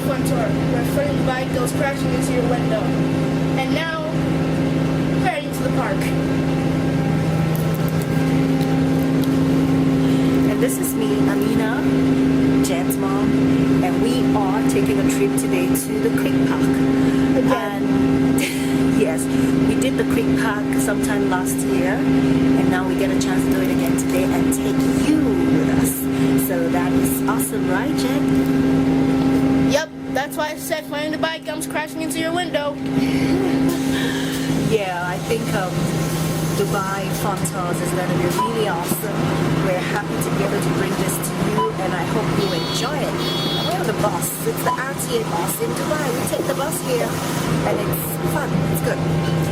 fun tour where a friendly bike goes crashing into your window. And now, we're heading to the park. And this is me, Amina, Jed's mom, and we are taking a trip today to the creek park. Again. And yes, we did the creek park sometime last year, and now we get a chance to do it again today and take you with us. So that is awesome, right, Jed? Yep, that's why I said finding the bike comes crashing into your window. Yeah, I think Dubai Fun Tours is going to be really awesome. We're happy to be able to bring this to you, and I hope you enjoy it. We're on the bus. It's the RTA bus in Dubai. We take the bus here, and it's fun. It's good.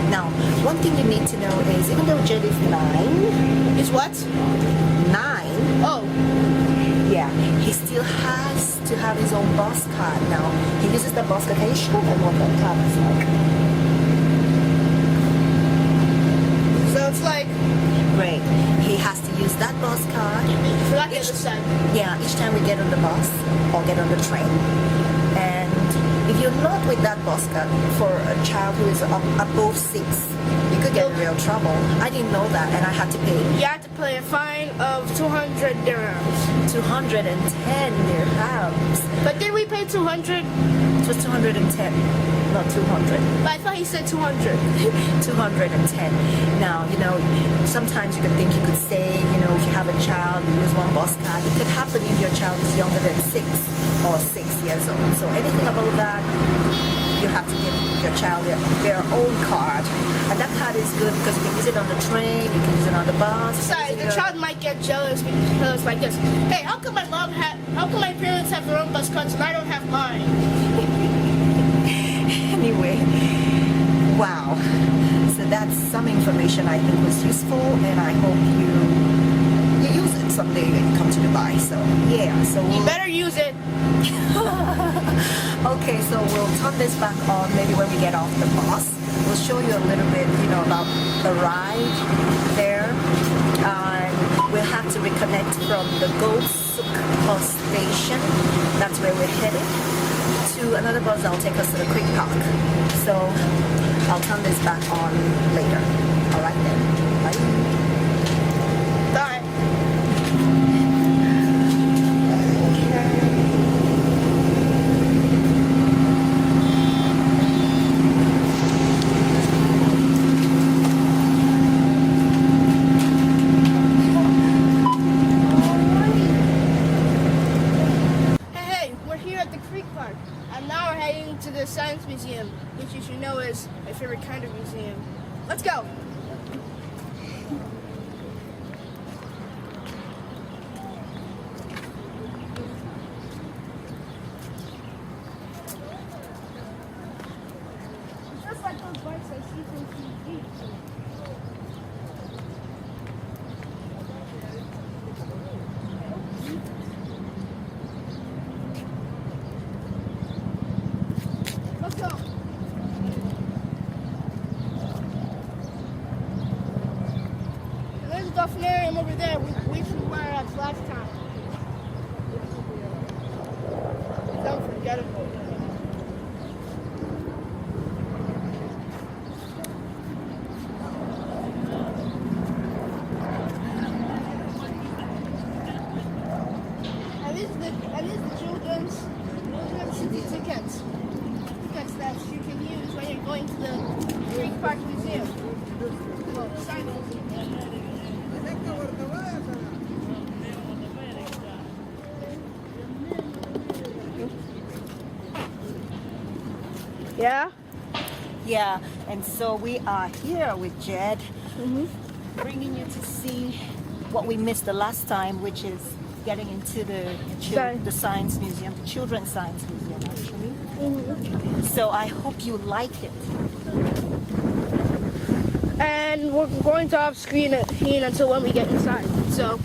Now, one thing you need to know is, even though Jed is 9... Is what? 9? Oh. Yeah, he still has to have his own bus card now. He uses the bus card. Can you show them what that card is like? So it's like... Great. He has to use that bus card. So like the other side. Yeah, each time we get on the bus or get on the train. And if you're not with that bus card for a child who is above 6, you could get in real trouble. I didn't know that, and I had to pay. You have to pay a fine of 200 dirhams. 210 dirhams. But did we pay 200? It was 210, not 200. But I thought he said 200. 210. Now, sometimes you could think, you could say, if you have a child, you use one bus card. It could happen if your child is younger than 6 or 6 years old. So anything above that, you have to give your child their own card. And that card is good because you can use it on the train, you can use it on the bus. Besides, the child might get jealous because like this. Hey, how come my parents have their own bus cards and I don't have mine? Anyway, wow. So that's some information I think was useful, and I hope you use it someday when you come to Dubai. So yeah, You better use it. Okay, so we'll turn this back on maybe when we get off the bus. We'll show you a little bit, about the ride there. We'll have to reconnect from the Gold Souk bus station. That's where we're headed. To another bus that'll take us to the creek park. So I'll turn this back on later. Alright then. Bye. And now we're heading to the Science Museum, which you should know is my favorite kind of museum. Let's go! Just like those bikes I see from TV. Let's go. There's a Dulphinarium over there, which we were at last time. It's unforgettable. And this is the children's city tickets. That you can use when you're going to the Creek Park Museum. Well, science museum. Yeah? Yeah, and so we are here with Jed, bringing you to see what we missed the last time, which is getting into the Science Museum, the Children's Science Museum, actually. So I hope you like it. And we're going to off screen it until when we get inside. So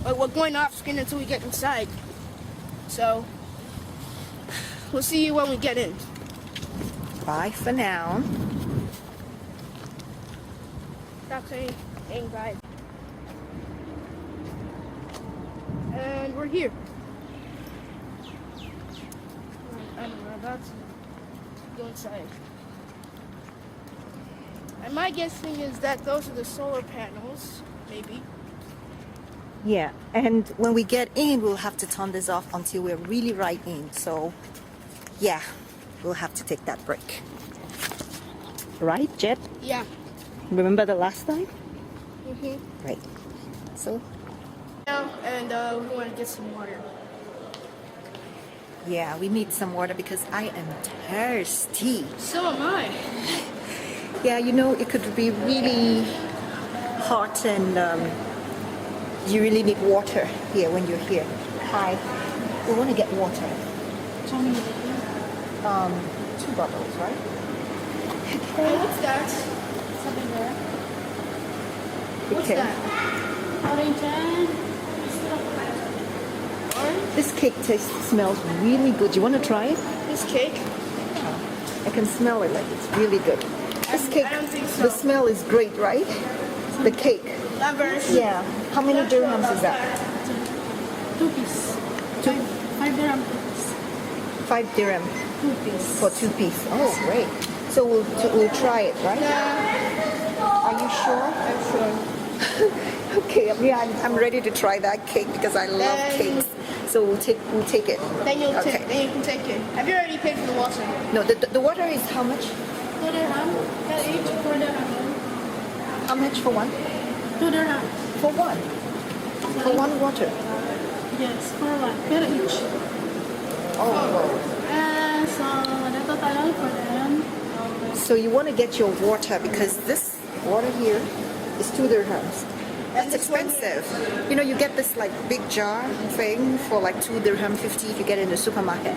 we're going off screen until we get inside. So we'll see you when we get in. Bye for now. Stop saying bye. And we're here. we're about to go inside. And my guessing is that those are the solar panels, maybe. Yeah, and when we get in, we'll have to turn this off until we're really right in. So, yeah, we'll have to take that break. Right, Jet? Yeah. Remember the last time? Mm-hmm. Right. So, Now, and we want to get some water. yeah, we need some water because I am thirsty. So am I. Yeah, you know, it could be really hot and you really need water here when you're here. Hi. We want to get water. Tell me. 2 bottles, right? Hey, what's that? Something there. What's Okay. that? Orange and... Orange? This cake smells really good. You want to try it? This cake? I can smell it like it's really good. This cake, I don't think so. the smell is great, right? The cake. Not very sure. Yeah. How many dirhams is that? 2 piece. 5 dirham 2 piece. 5 dirham 2 piece. for 2 piece. Oh, great. So we'll try it, right? Are you sure? I'm sure. Okay, I'm ready to try that cake because I love cakes. So we'll take it. Then you'll Okay. then you can take it. Have you already paid for the water? No, the water is how much? 2 dirham. That each 4 dirham. How much for one? 2 dirham. For one. For one water. Yes, for 1. Per each. Oh. So the total for them. So you want to get your water because this water here is 2 dirhams. That's this one expensive. You know, you get this like big jar thing for like 2 dirham 50 if you get it in the supermarket.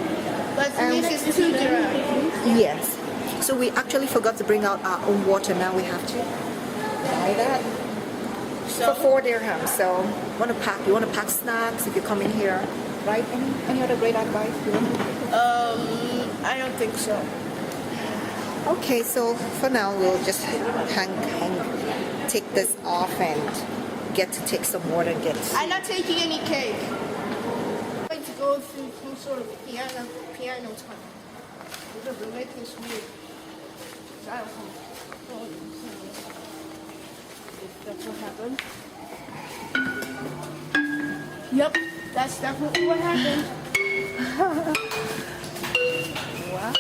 But this is 2 dirham. Yes. So we actually forgot to bring out our own water. Now we have to buy that So, for 4 dirhams. So you want to pack snacks if you come in here, right? Any other great advice? You want to? I don't think so. Okay, so for now we'll just take this off and get to take some water and get. I'm not taking any cake. I'm going to go through some sort of piano time. They're making this weird. I don't know. If that's what happened. Yep, that's definitely what happened. Wow.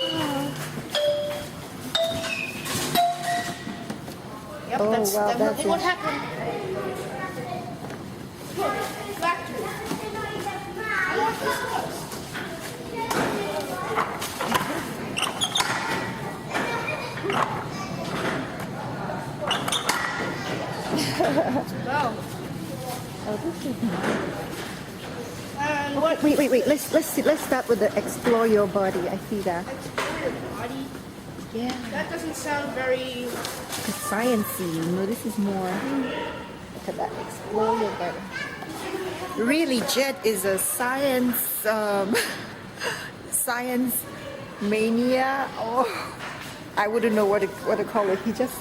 Yep, Oh, that's wow, definitely that's what it. happened. Look, factory. I want this house. Wow. Oh, this is nice. And what? Wait. Let's start with the explore your body. I see that. Explore your body. Yeah. That doesn't sound very. It's sciencey. You know, this is more. Look at that. Explore your body. Really, Jet is a science science mania. Oh, I wouldn't know what to call it. He just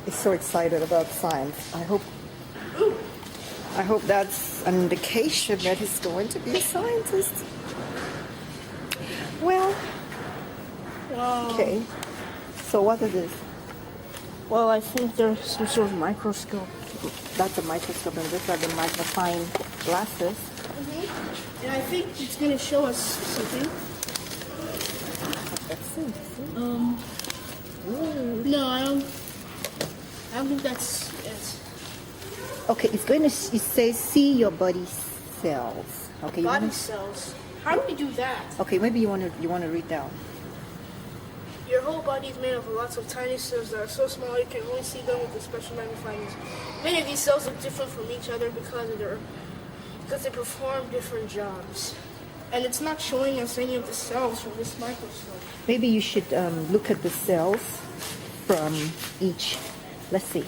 is so excited about science. I hope that's an indication that he's going to be a scientist. Well, okay. So what is this? Well, I think there's some sort of microscope. That's a microscope, and these are the magnifying glasses. And I think it's going to show us something. Let's see. No, I don't think that's it. Okay, it's going to say see your body cells. Okay, Body cells. How do we do that? okay, maybe you want to read down. Your whole body is made of lots of tiny cells that are so small you can only see them with a special magnifying lens. Many of these cells look different from each other because they perform different jobs. And it's not showing us any of the cells from this microscope. Maybe you should look at the cells from each. Let's see.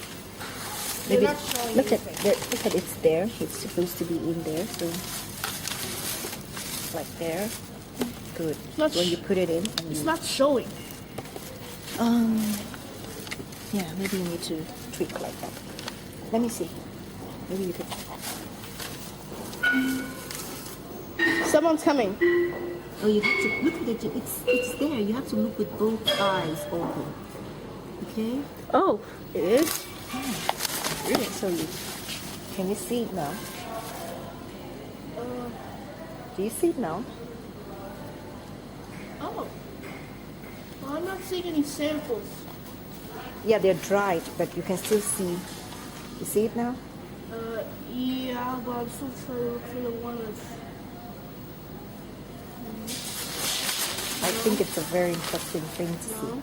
They're Maybe not showing look at anything. look at it's there. It's supposed to be in there. So like there. Good. not When you sh- put it in. And It's you, not showing. yeah, maybe you need to tweak like that. Let me see. Maybe you could. Someone's coming. Oh, you have to look at it. It's there. You have to look with both eyes open. Okay? Oh, it is? Yeah. So can you see it now? Do you see it now? Oh. Well, I'm not seeing any samples. Yeah, they're dried, but you can still see. You see it now? Yeah, but I'm still trying to look for the one that's... I think it's a very interesting thing to see.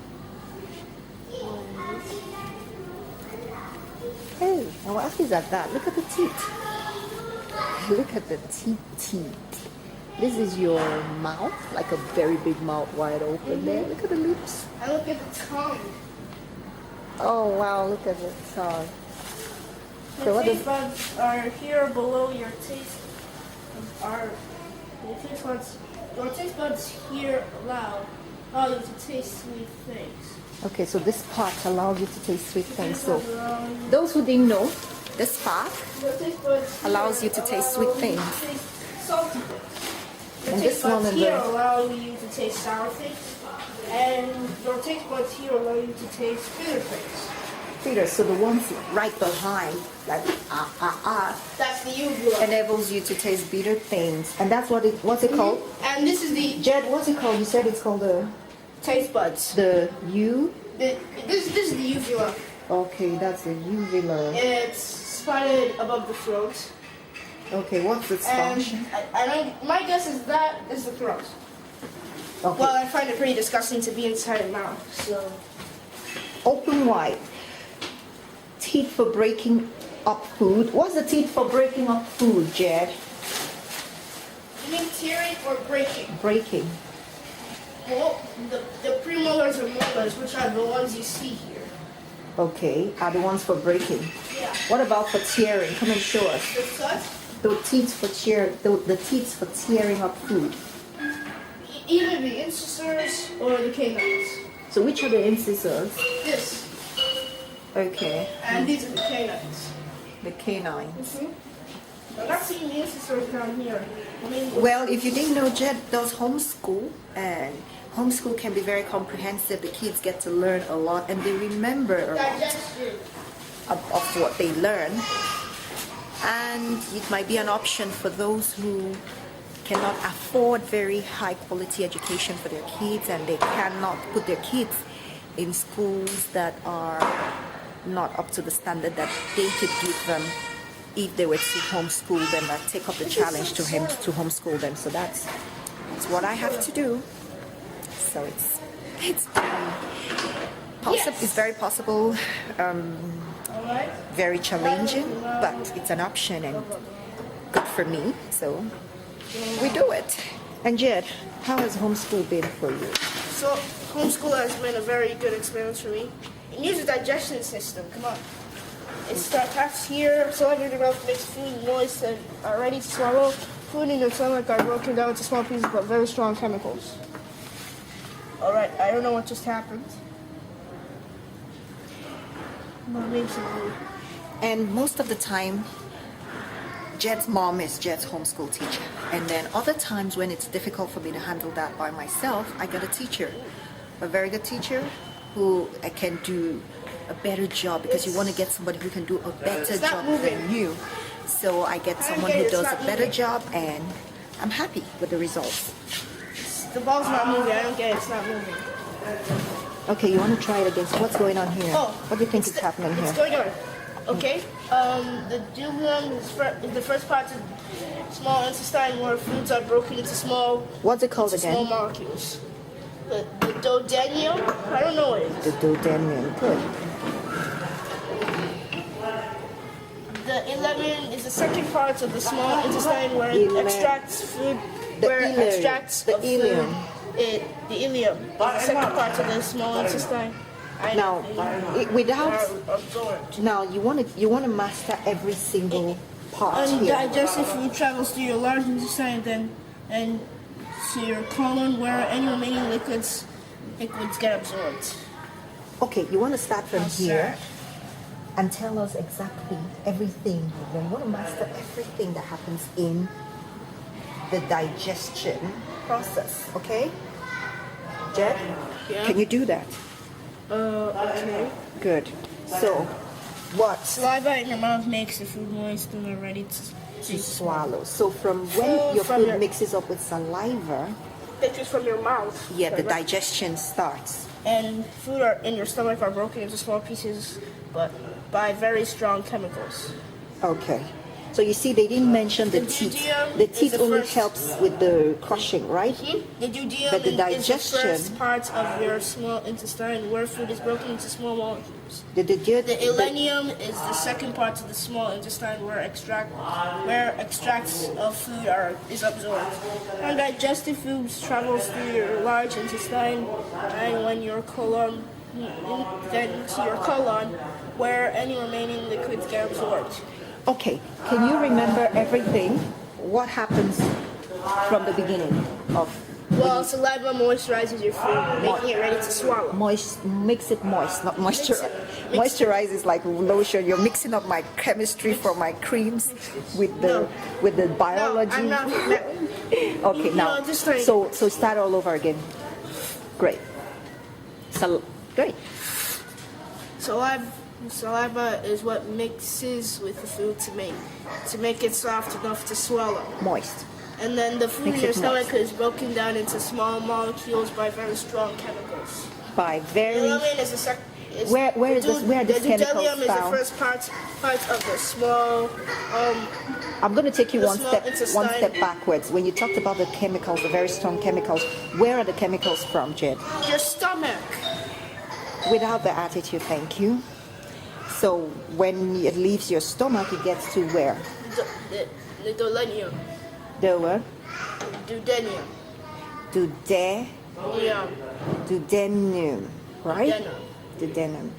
Hey, now what is that? Look at the teeth. Look at the teeth. This is your mouth, like a very big mouth wide open there. Look at the lips. I look at the tongue. Oh wow, look at the tongue. So Your what taste does buds are here below your taste. Your taste buds here allow you to taste sweet things. Okay, so this part allows you to taste sweet things. So those who didn't know, this part Your taste buds here allows you to taste sweet allow you things. to taste salty things. Your And taste this one buds and here the- allow you to taste sour things, and your taste buds here allow you to taste bitter things. Peter, so the ones right behind, like That's the uvula. enables you to taste bitter things. And that's what's it called? And this is the Jed, what's it called? You said it's called taste buds. the U? This is the uvula. Okay, that's the uvula. It's spotted above the throat. Okay, what's its And function? my guess is that is the throat. Okay, Well, I find it pretty disgusting to be inside a mouth, so... open wide. Teeth for breaking up food. What's the teeth for breaking up food, Jed? You mean tearing or breaking? Breaking. Well, the premolars or molars, which are the ones you see here. Okay, are the ones for breaking. Yeah. What about for tearing? Come and show us. The cut, The teeth for the teeth for tearing up food. either the incisors or the canines. So which are the incisors? This, Okay, and these are the canines. the canines. I'm not seeing the incisors down here. I mean, Well, if you didn't know, Jed does homeschool, and homeschool can be very comprehensive. The kids get to learn a lot, and they remember a lot digestion. of what they learn. And it might be an option for those who cannot afford very high quality education for their kids, and they cannot put their kids in schools that are not up to the standard that they could give them if they were to homeschool them and take up the challenge to homeschool them. So that's what I have to do. So it's it's very possible, Alright? very challenging, but it's an option and good for me. So we do it. And Jed, how has homeschool been for you? So, homeschool has been a very good experience for me. It uses a digestion system, come on. It starts here, absorbing the mouth, makes food moist and are ready to swallow. Food in your stomach are broken down into small pieces but very strong chemicals. Alright, I don't know what just happened. But basically, And most of the time, Jed's mom is Jed's homeschool teacher. And then other times when it's difficult for me to handle that by myself, I got a teacher, a very good teacher who I can do a better job, because you want to get somebody who can do a better It's not job moving. than you. So I get someone get who it, it's does not a better moving. job, and I'm happy with the results. the ball's not moving. I don't get it, it's not moving. Okay, you want to try it again. So what's going on here? Oh, What do you think is happening What's here? going on? Okay. The duodenum is the first part of small intestine where foods are broken into small What's it called small again? molecules. The duodenum? I don't know what it is. The duodenum. Good. The ileum is the second part of the small intestine where it Ileum. extracts food. The Where it ileum. extracts The of food. ileum. The ileum is the second part of the small intestine. Now, without absorbed. now you want to master every single part here. Undigested food travels through your large intestine and to your colon where any remaining liquids get absorbed. Okay, you want to start from How's here that? and tell us exactly everything. You want to master everything that happens in the digestion process, okay? Jed, Yeah. can you do that? Okay. Good. So, what Saliva in your mouth makes the food moist and ready to swallow? So from when your from food your- mixes up with saliva, pictures from your mouth. yeah, the digestion starts. And food in your stomach are broken into small pieces, but by very strong chemicals. Okay. So you see, they didn't mention the The teeth. duodenum The is teeth the only first- helps with the crushing, right? The duodenum But the is the digestion- first part of your small intestine where food is broken into small molecules. The The ileum is the second part of the small intestine where extracts of food is absorbed. Undigested foods travels through your large intestine and when your colon then to your colon where any remaining liquids get absorbed. Okay, can you remember everything? What happens from the beginning of Well, saliva moisturizes your food, making it ready to swallow. makes it moist, not moisturize. Mix it. Moisturize is like lotion. You're mixing up my chemistry for my creams with the biology. No, I'm not. Okay, No, now just like- so start all over again. Great. Great. Saliva is what mixes with the food to make it soft enough to swallow. Moist. And then the food in Makes your it stomach is broken down into small molecules by very strong chemicals. By very. Ileum is the second. Where are these chemicals The duodenum is the found? first part of the small. I'm going to take you The one small step intestine. backwards. When you talked about the chemicals, the very strong chemicals, where are the chemicals from, Jed? Your stomach. Without the attitude, thank you. So when it leaves your stomach, it gets to where? The duodenum. The what? Duodenum. Yeah. Duodenum, right? Duodenum. Duodenum.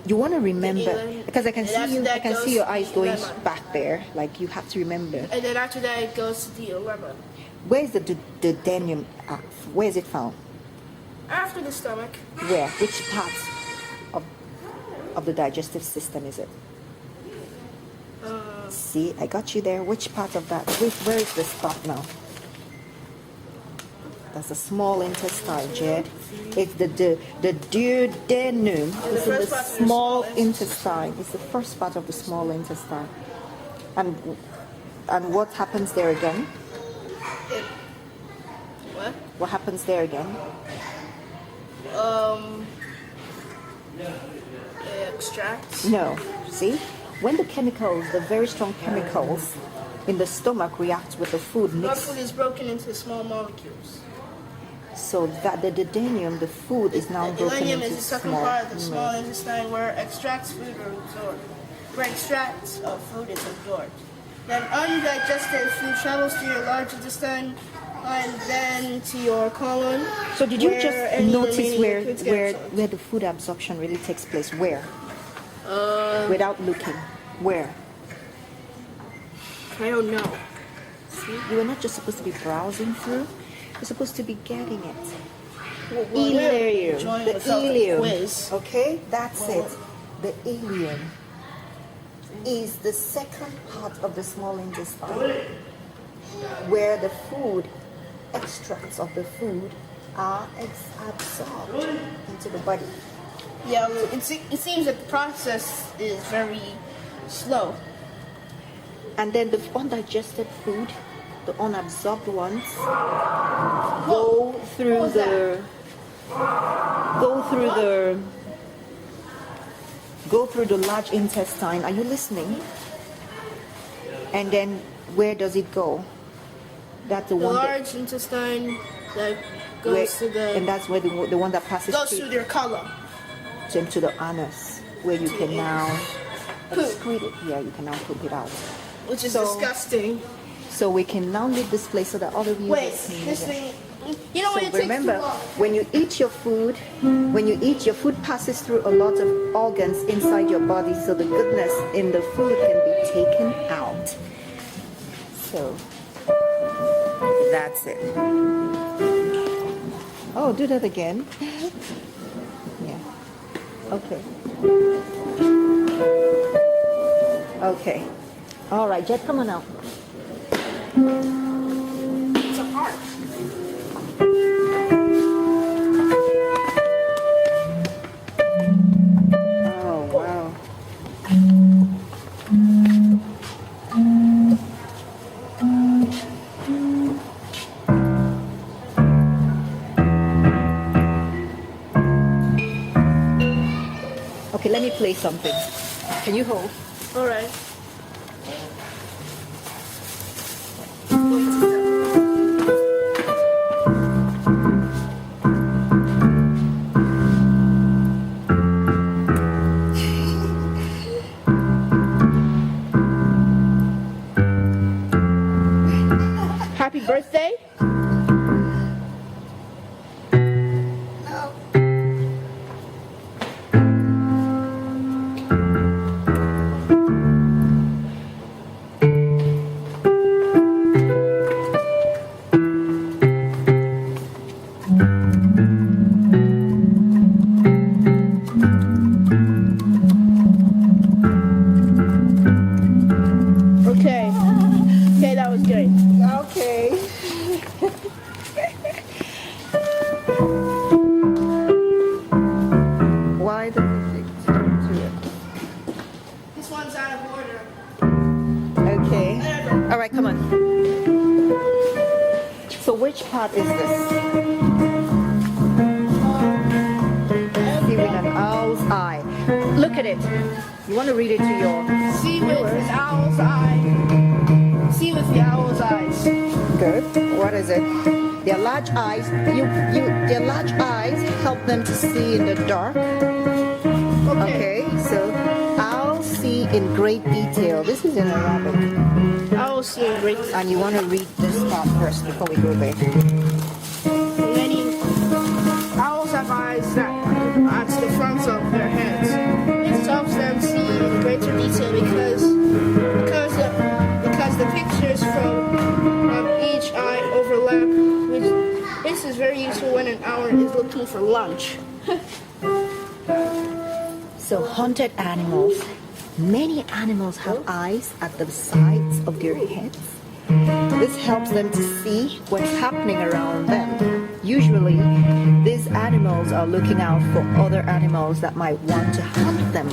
You want to remember, ileum. because I can And see after you. I that can goes see your eyes the going ileum. back there. Like you have to remember. And then after that, it goes to the ileum. Where is the duodenum at? Where is it found? After the stomach. Where? Which part of the digestive system is it? See, I got you there. Which part of that? Where is the spot now? That's a small intestine, Jed. It's the duodenum. It's in the first part of your small small intestine. It's the first part of the small intestine. And what happens there again? What? What happens there again? Extracts. No. See? When the chemicals, the very strong chemicals in the stomach react with the food Blood mixed, food is broken into small molecules. so that the duodenum, the food is now The broken ileum into is the second small. part of the small intestine where extracts food are absorbed. Where extracts of food is absorbed. Then undigested food travels to your large intestine and then to your colon. So did you where just any notice remaining where liquids get absorbed. where the food absorption really takes place? Where? Without looking, where? I don't know. You were not just supposed to be browsing through. You're supposed to be getting it. Well, Ileum. enjoying The myself a ileum. quiz. Okay, that's it. The ileum is the second part of the small intestine where the food, extracts of the food, are absorbed into the body. Yeah, well, it seems that the process is very slow. And then the undigested food, the unabsorbed ones, go through was the large intestine. Are you listening? And then where does it go? That's the The one that, large intestine that where, goes to and the that's where the one that passes goes through your colon. to the anus, where you can now Poop. excrete it. Yeah, you can now poop it out. Which is So- disgusting. So we can now leave this place so that other viewers Wait, can this thing. You know So what? It takes remember, too long. when you eat your food, your food passes through a lot of organs inside your body, so the goodness in the food can be taken out. So that's it. Oh, do that again. Yeah. Okay. Okay. All right, Jet, come on out. play something. Can you hold? All right. Happy birthday. Okay. Okay, that was good. Okay. Why the music? To it. This one's out of order. Okay. All right, come on. So which part is this? See with an owl's eye. Look at it. You want to read it to your See with an owl's eye. See with the owl's eyes. good. What is it? Their large eyes. Their large eyes help them to see in the dark. Okay. So owls see in great detail. This is in Arabic. Owls see in great. And you want to read this part first before we go there. Many owls have eyes that at the fronts of their heads. This helps them see in greater detail because the pictures from each eye overlap. This is very useful when an owl is looking for lunch. So haunted animals. Many animals have eyes at the sides of their heads. This helps them to see what's happening around them. Usually, these animals are looking out for other animals that might want to hunt them.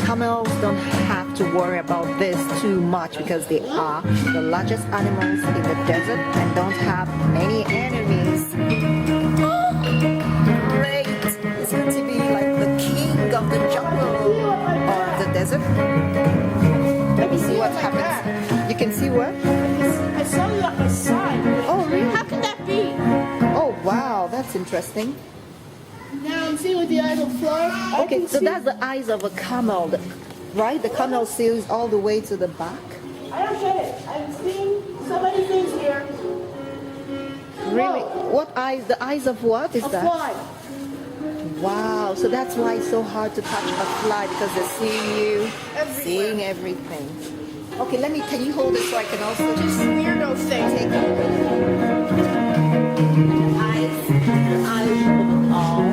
Camels don't have to worry about this too much because they are the largest animals in the desert and don't have many enemies. Great! It's going to be like the king of the jungle or the desert. Let me see what happens. You can see what? I saw you at my side. Oh, really? How could that be? Oh, wow, that's interesting. Now I'm seeing with the eyes of fly. Okay, so that's the eyes of a camel, right? The camel sees all the way to the back. I don't get it. I'm seeing so many things here. Really? What eyes? The eyes of what is A that? fly. Wow, so that's why it's so hard to catch a fly because they're seeing you, Everywhere. seeing everything. Okay, can you hold it so I can also Just weirdo thing. take it? Eyes of an owl.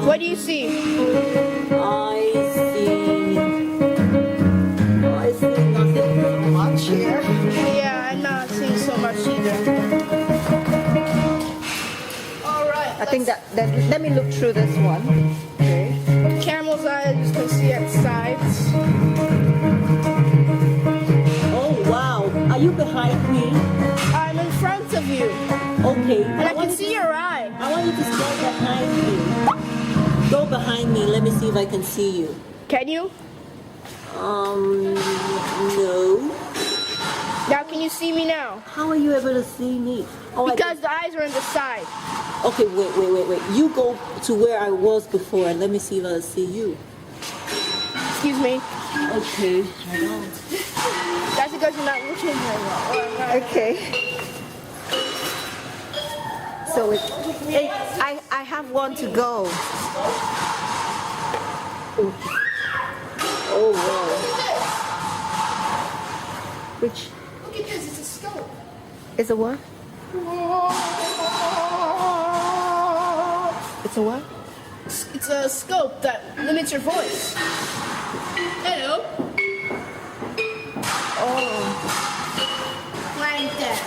What do you see? I see nothing much here. Yeah, I'm not seeing so much either. All right. I think that let me look through this one. Okay. Camel's eyes you can see at sides. Oh wow, are you behind me? I'm in front of you, Okay. and I can see your eye. I want you to stand behind me. Go behind me. Let me see if I can see you. Can you? No. Now can you see me now? How are you able to see me? Oh, Because the eyes are on the side. Okay, wait. You go to where I was before and let me see if I see you. Excuse me. Okay. I don't. That's because you're not looking very well. Okay. So I have one to go. Oh wow. Which Look at this. It's a scope. is a what? It's a what? It's a scope that limits your voice. Hello. Oh, Like that.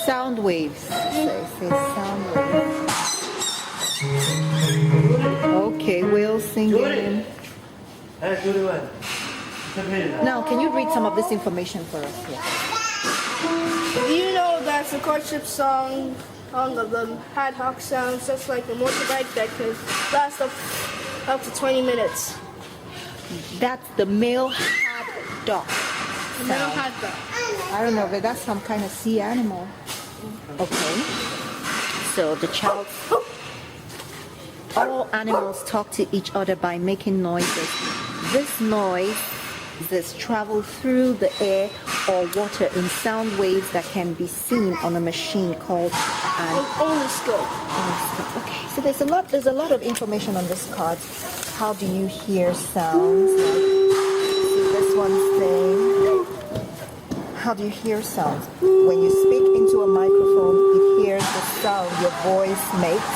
sound waves. Say sound waves. Okay, we'll sing it. Now, can you read some of this information for us here? Do you know that's a courtship song the ad hoc sounds, just like the motorbike that could last up to 20 minutes. That's the male hard dog. The male hot dog. I don't know, but that's some kind of sea animal. Okay. So the child. All animals talk to each other by making noises. This noise travel through the air or water in sound waves that can be seen on a machine called an Oniscope. Okay, so there's a lot of information on this card. How do you hear sounds? This one's saying, how do you hear sounds? When you speak into a microphone, it hears the sound your voice makes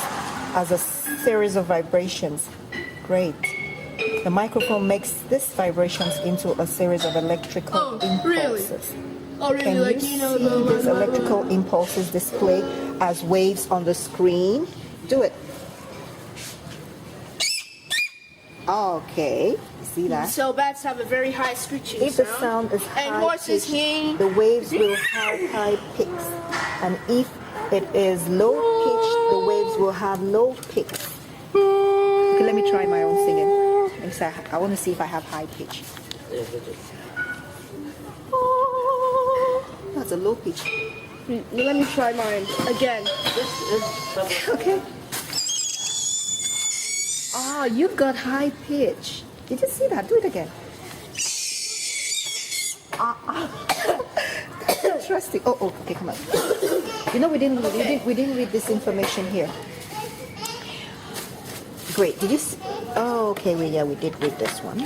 as a series of vibrations. Great. The microphone makes these vibrations into a series of electrical impulses. Oh, really? Can you see these electrical impulses displayed as waves on the screen? Do it. Okay, you see that? So bats have a very high screeching If the sound is and high horses pitched, mean the waves will have high peaks. And if it is low pitched, the waves will have low peaks. Okay, let me try my own singing. I want to see if I have high pitch. That's a low pitch. Let me try mine again. Okay. Oh, you've got high pitch. Did you see that? Do it again. Interesting. Oh, okay, come on. You know, we didn't read this information here. Great. Did you? Oh, okay. We did read this one.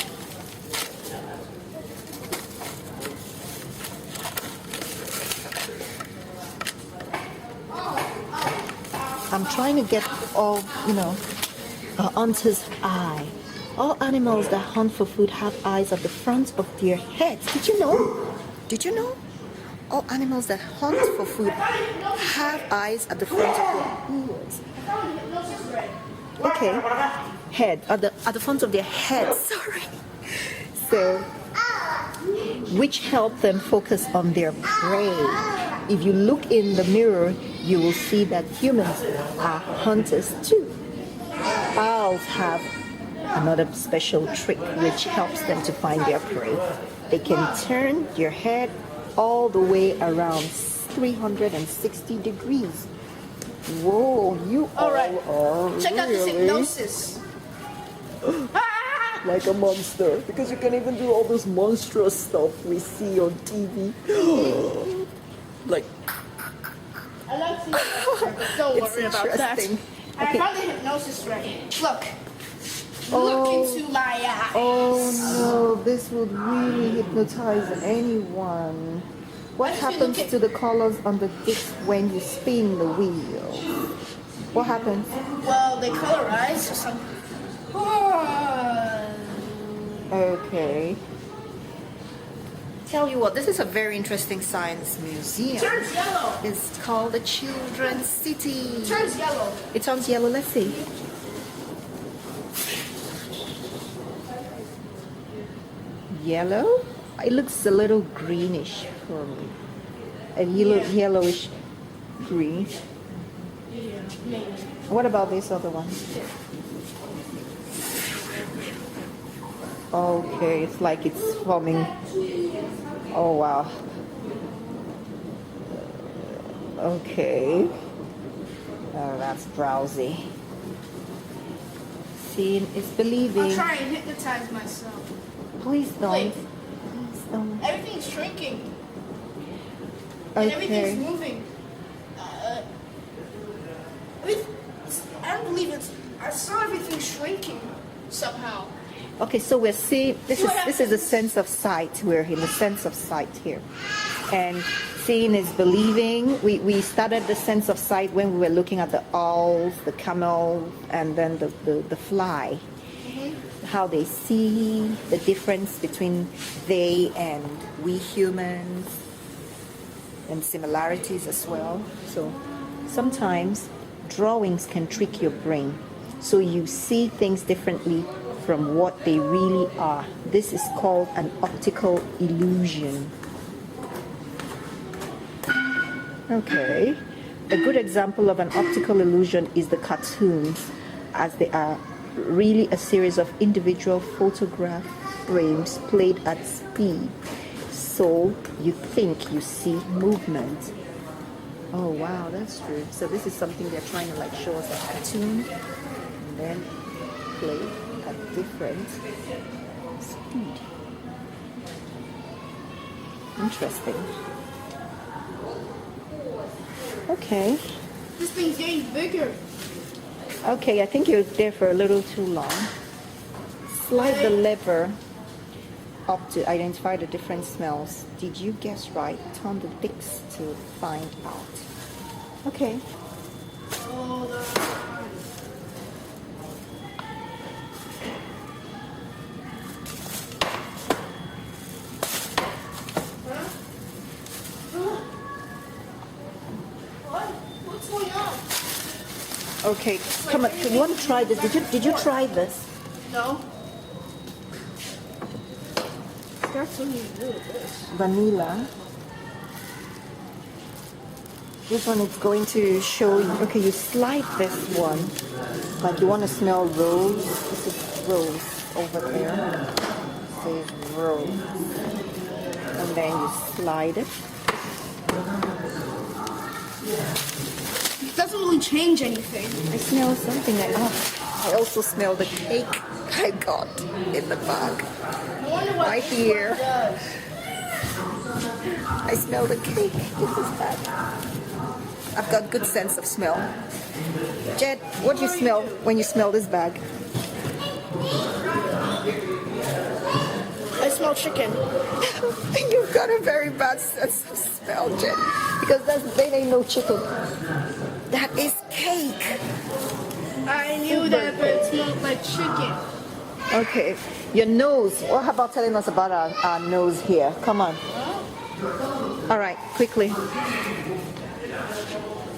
I'm trying to get all, onto's eye. All animals that hunt for food have eyes at the front of their heads. Did you know? Did you know? All animals that hunt for food have eyes at the front of their ears. Okay. Head at the front of their heads. Sorry. So, which help them focus on their prey. If you look in the mirror, you will see that humans are hunters too. Owls have another special trick which helps them to find their prey. They can turn your head all the way around 360 degrees. Whoa, you All right. are Check out this really hypnosis. like a monster, because you can even do all this monstrous stuff we see on TV. Like, I like to but don't it's worry about that. interesting. And Okay. I found the hypnosis right. Look. Oh. Look into my eyes. Oh no, this would really hypnotize anyone. What Why don't you happens look at- to the colors on the disc when you spin the wheel? What happens? Well, they colorize or something. Okay. Tell you what, this is a very interesting science museum. Turns yellow. It's called the Children's City. Turns yellow. It turns yellow, let's see. Yellow? It looks a little greenish for me. A yellowish green. Yeah, maybe. What about this other one? Okay, it's like it's forming. Oh wow. Okay. Oh, that's drowsy. Seeing is believing. I'll try and hypnotize myself. Please don't. Wait. Please don't. Everything's shrinking. And everything's Okay. moving. I don't believe it. I saw everything shrinking somehow. Okay, so we're seeing this is a sense of sight. We're in the sense of sight here. And seeing is believing. We started the sense of sight when we were looking at the owls, the camel, and then the fly. How they see the difference between they and we humans, and similarities as well. So sometimes drawings can trick your brain, so you see things differently from what they really are. This is called an optical illusion. Okay, A good example of an optical illusion is the cartoons, as they are really a series of individual photograph frames played at speed. So you think you see movement. Oh wow, that's true. So this is something they're trying to like show us a cartoon and then play at different speed. Interesting. Okay. This thing's getting bigger. Okay, I think you're there for a little too long. Slide the lever up to identify the different smells. Did you guess right? Turn the discs to find out. Okay. Hold on. What's going on? Okay, come on. You want to try this? Did you try this? No. That's something to do with this. Vanilla. This one is going to show you. Okay, you slide this one. Like you want to smell rose. This is rose over there. This is rose. And then you slide it. It doesn't really change anything. I smell something like, oh, I also smell the cake I got in the bag. I wonder what Right this here. one does. I smell the cake in this bag. I've got good sense of smell. Jed, what do you smell when you smell this bag? I smell chicken. You've got a very bad sense of smell, Jed, because that ain't no chicken. That is cake. I knew that, but it smelled like chicken. Okay, your nose. What about telling us about our nose here? Come on. All right, quickly.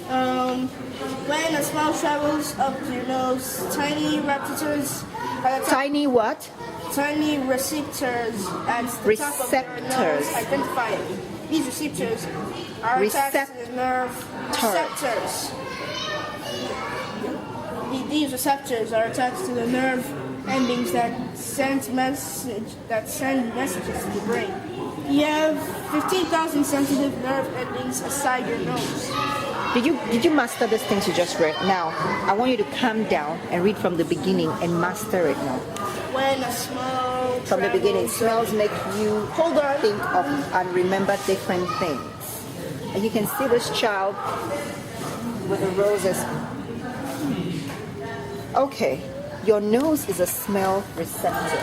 When a smell travels up your nose, tiny receptors Tiny what? tiny receptors at the top of your nose Receptors. identify it. These receptors are attached to the nerve receptors. These receptors are attached to the nerve endings that send messages to the brain. You have 15,000 sensitive nerve endings aside your nose. Did you master this thing you just read? Now, I want you to calm down and read from the beginning and master it now. When a smell From the beginning, smells make you Hold on. think of and remember different things. And you can see this child with the roses. Okay, your nose is a smell receptor.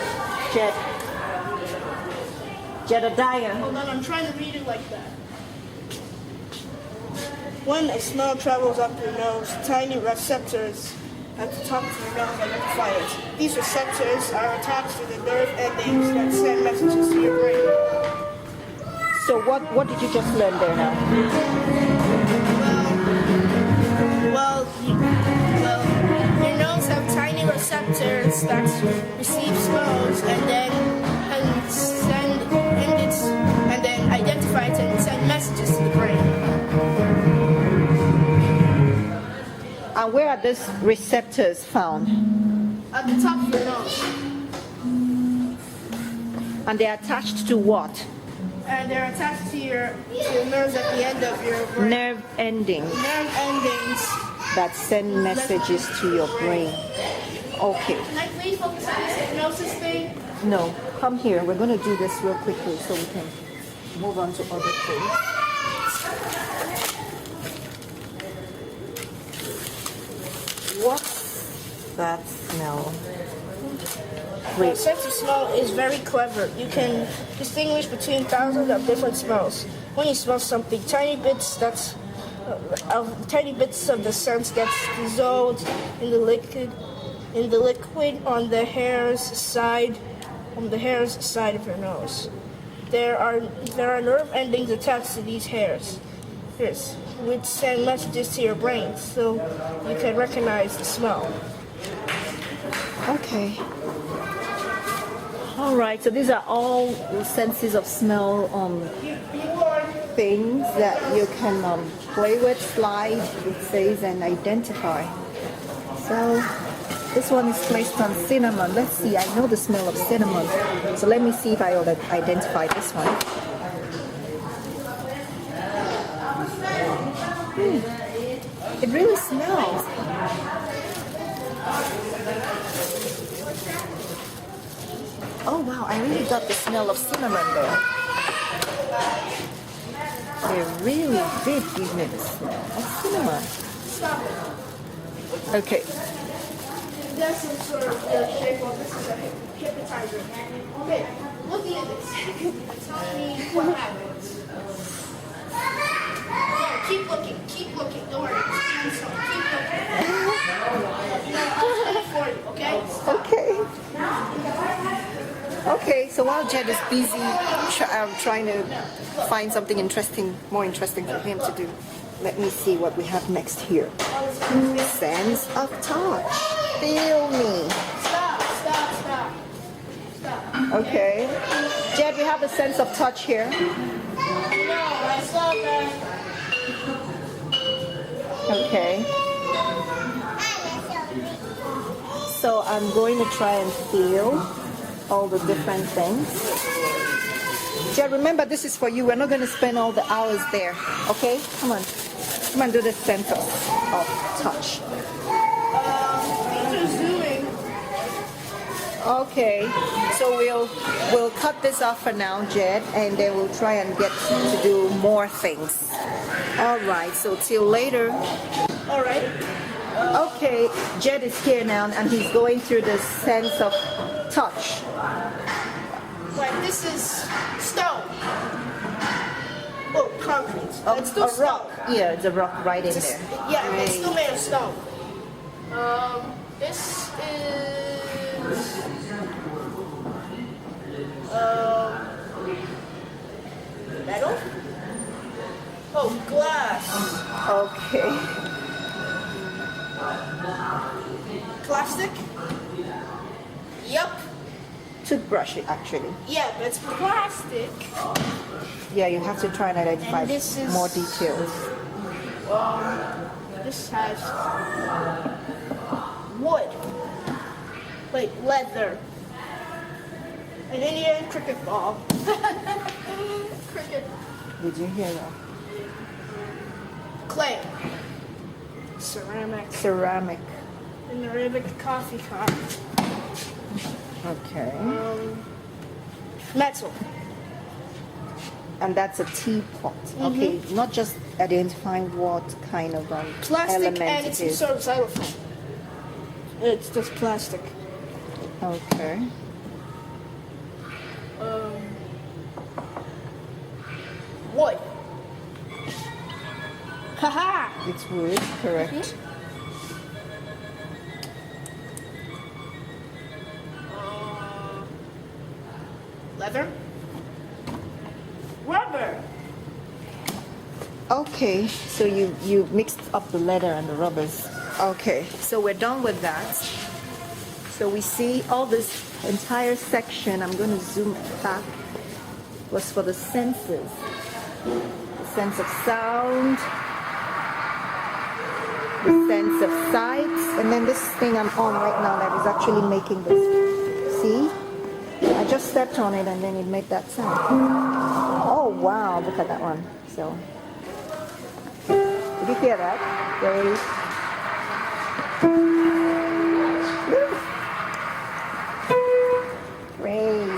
Jedediah. Hold on, I'm trying to read it like that. When a smell travels up your nose, tiny receptors at the top of your nose identify it. These receptors are attached to the nerve endings that send messages to your brain. So what did you just learn there now? Well, your nose have tiny receptors that receive smells and then identify it and send messages to the brain. And where are these receptors found? At the top of your nose. And they're attached to what? And they're attached to nerves at the end of your brain. Nerve endings Nerve endings. that send messages to your brain. Okay. Can I please focus on this hypnosis thing? No, come here. We're going to do this real quickly so we can move on to other things. What's that smell? The sense of smell is very clever. You can distinguish between thousands of different smells. When you smell something, tiny bits of the sense gets dissolved in the liquid on the hair's side of your nose. There are nerve endings attached to these hairs, which send messages to your brain, so you can recognize the smell. Okay. All right. So these are all senses of smell. You are things that you can play with, slide, it says, and identify. So this one is placed on cinnamon. Let's see, I know the smell of cinnamon. So let me see if I will identify this one. It really smells. Oh wow, I really got the smell of cinnamon there. They really did give me the smell of cinnamon. Okay. That's in sort of the shape of this is a hypnotizer. Okay, looking at this, tell me what happens. Yeah, keep looking, don't worry. So keep looking. I'll spin it for you, okay? Okay. Okay, so while Jed is busy trying to find something interesting, more interesting for him to do, let me see what we have next here. Sense of touch. Feel me. Stop. Okay. Jed, we have a sense of touch here. No, I saw that. Okay. So I'm going to try and feel all the different things. Jed, remember this is for you. We're not going to spend all the hours there. Okay? Come on, do the sense of touch. Things are zooming. Okay, so we'll cut this off for now, Jed, and then we'll try and get to do more things. All right, so till later. All right. Okay, Jed is here now, and he's going through the sense of touch. Like this is stone. Oh, concrete. It's still A stone. rock. Yeah, it's a rock right in there. Yeah, it's still made of stone. This is metal. Oh, glass. Okay. Plastic. Yep. Toothbrush, actually. Yeah, but it's plastic. Yeah, you have to try and identify And this is- more details. This has wood. Wait, leather. An Indian cricket ball. Cricket. Did you hear that? Clay. Ceramic. Ceramic. An Arabic coffee cup. Okay. Metal. And that's a teapot. Okay, not just identifying what kind of Plastic element and it it's is. sort of xylophone. It's just plastic. Okay. Wood. Haha! It's wood, correct. Leather. Rubber. Okay, so you mixed up the leather and the rubbers. Okay, so we're done with that. So we see all this entire section, I'm going to zoom back, was for the senses. The sense of sound, the sense of sight, and then this thing I'm on right now that is actually making this. See? I just stepped on it and then it made that sound. Oh wow, look at that one. So, did you hear that? Great. Great.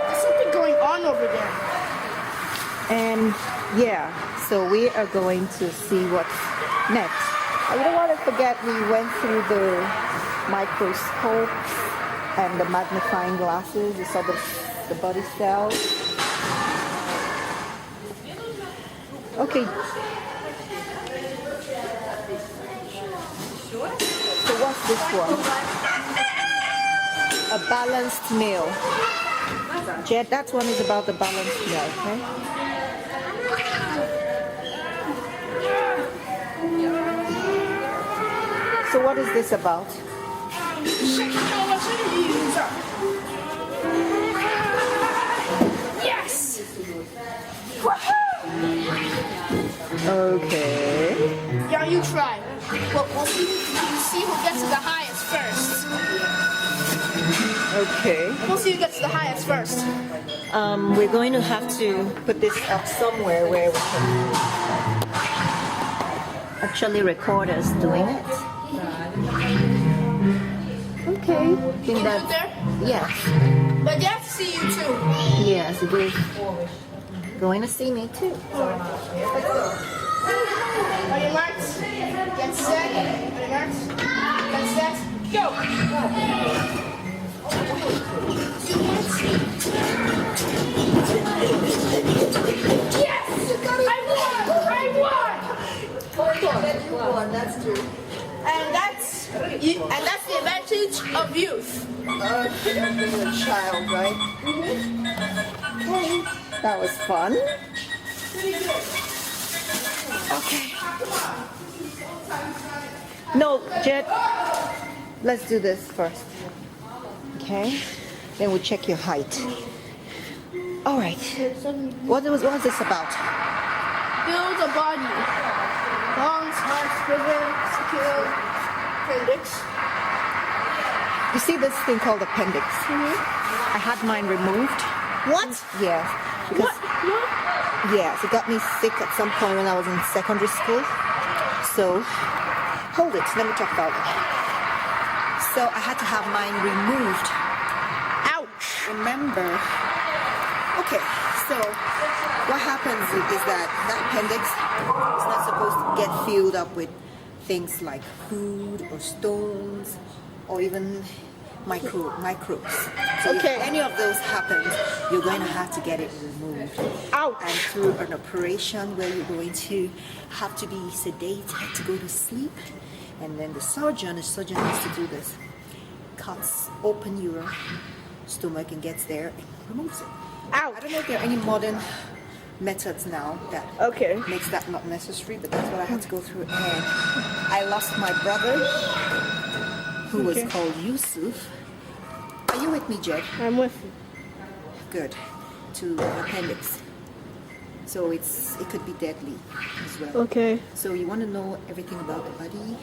There's something going on over there. And yeah, so we are going to see what's next. You don't want to forget we went through the microscope and the magnifying glasses. You saw the body cells. Okay. So what's this one? A balanced meal. Jed, that one is about the balanced meal, okay? So what is this about? Checking how much energy you use up. Yes! Okay. Yeah, you try. We'll see who gets to the highest first. Okay. We'll see who gets to the highest first. We're going to have to put this up somewhere where we can actually record us doing it. Okay. I think You that, up there? yes. But they have to see you too. Yes, it is going to see me too. On your marks, get set. On your marks, get set, go. Yes! I won! That's true. And that's the advantage of youth. Being a child, right? That was fun. Okay. No, Jet, let's do this first. Okay? Then we'll check your height. All right. What was this about? Build a body. Lungs, heart, liver, secure, appendix. You see this thing called appendix? I had mine removed. What? Yes. Because, What? yes, it got me sick at some point when I was in secondary school. So, hold it. Let me talk about it. So I had to have mine removed. Ouch. Remember? Okay, so what happens is that appendix is not supposed to get filled up with things like food or stones or even microbes. So Okay. if any of those happens, you're going to have to get it removed. Ouch. And through an operation where you're going to have to be sedated to go to sleep. And then the surgeon needs to do this. Cuts open your stomach and gets there and removes it. Ouch. I don't know if there are any modern methods now that Okay. makes that not necessary, but that's what I had to go through. And I lost my brother, who was called Yusuf. Are you with me, Jed? I'm with you. Good. To appendix. So it could be deadly as well. Okay. So you want to know everything about the body,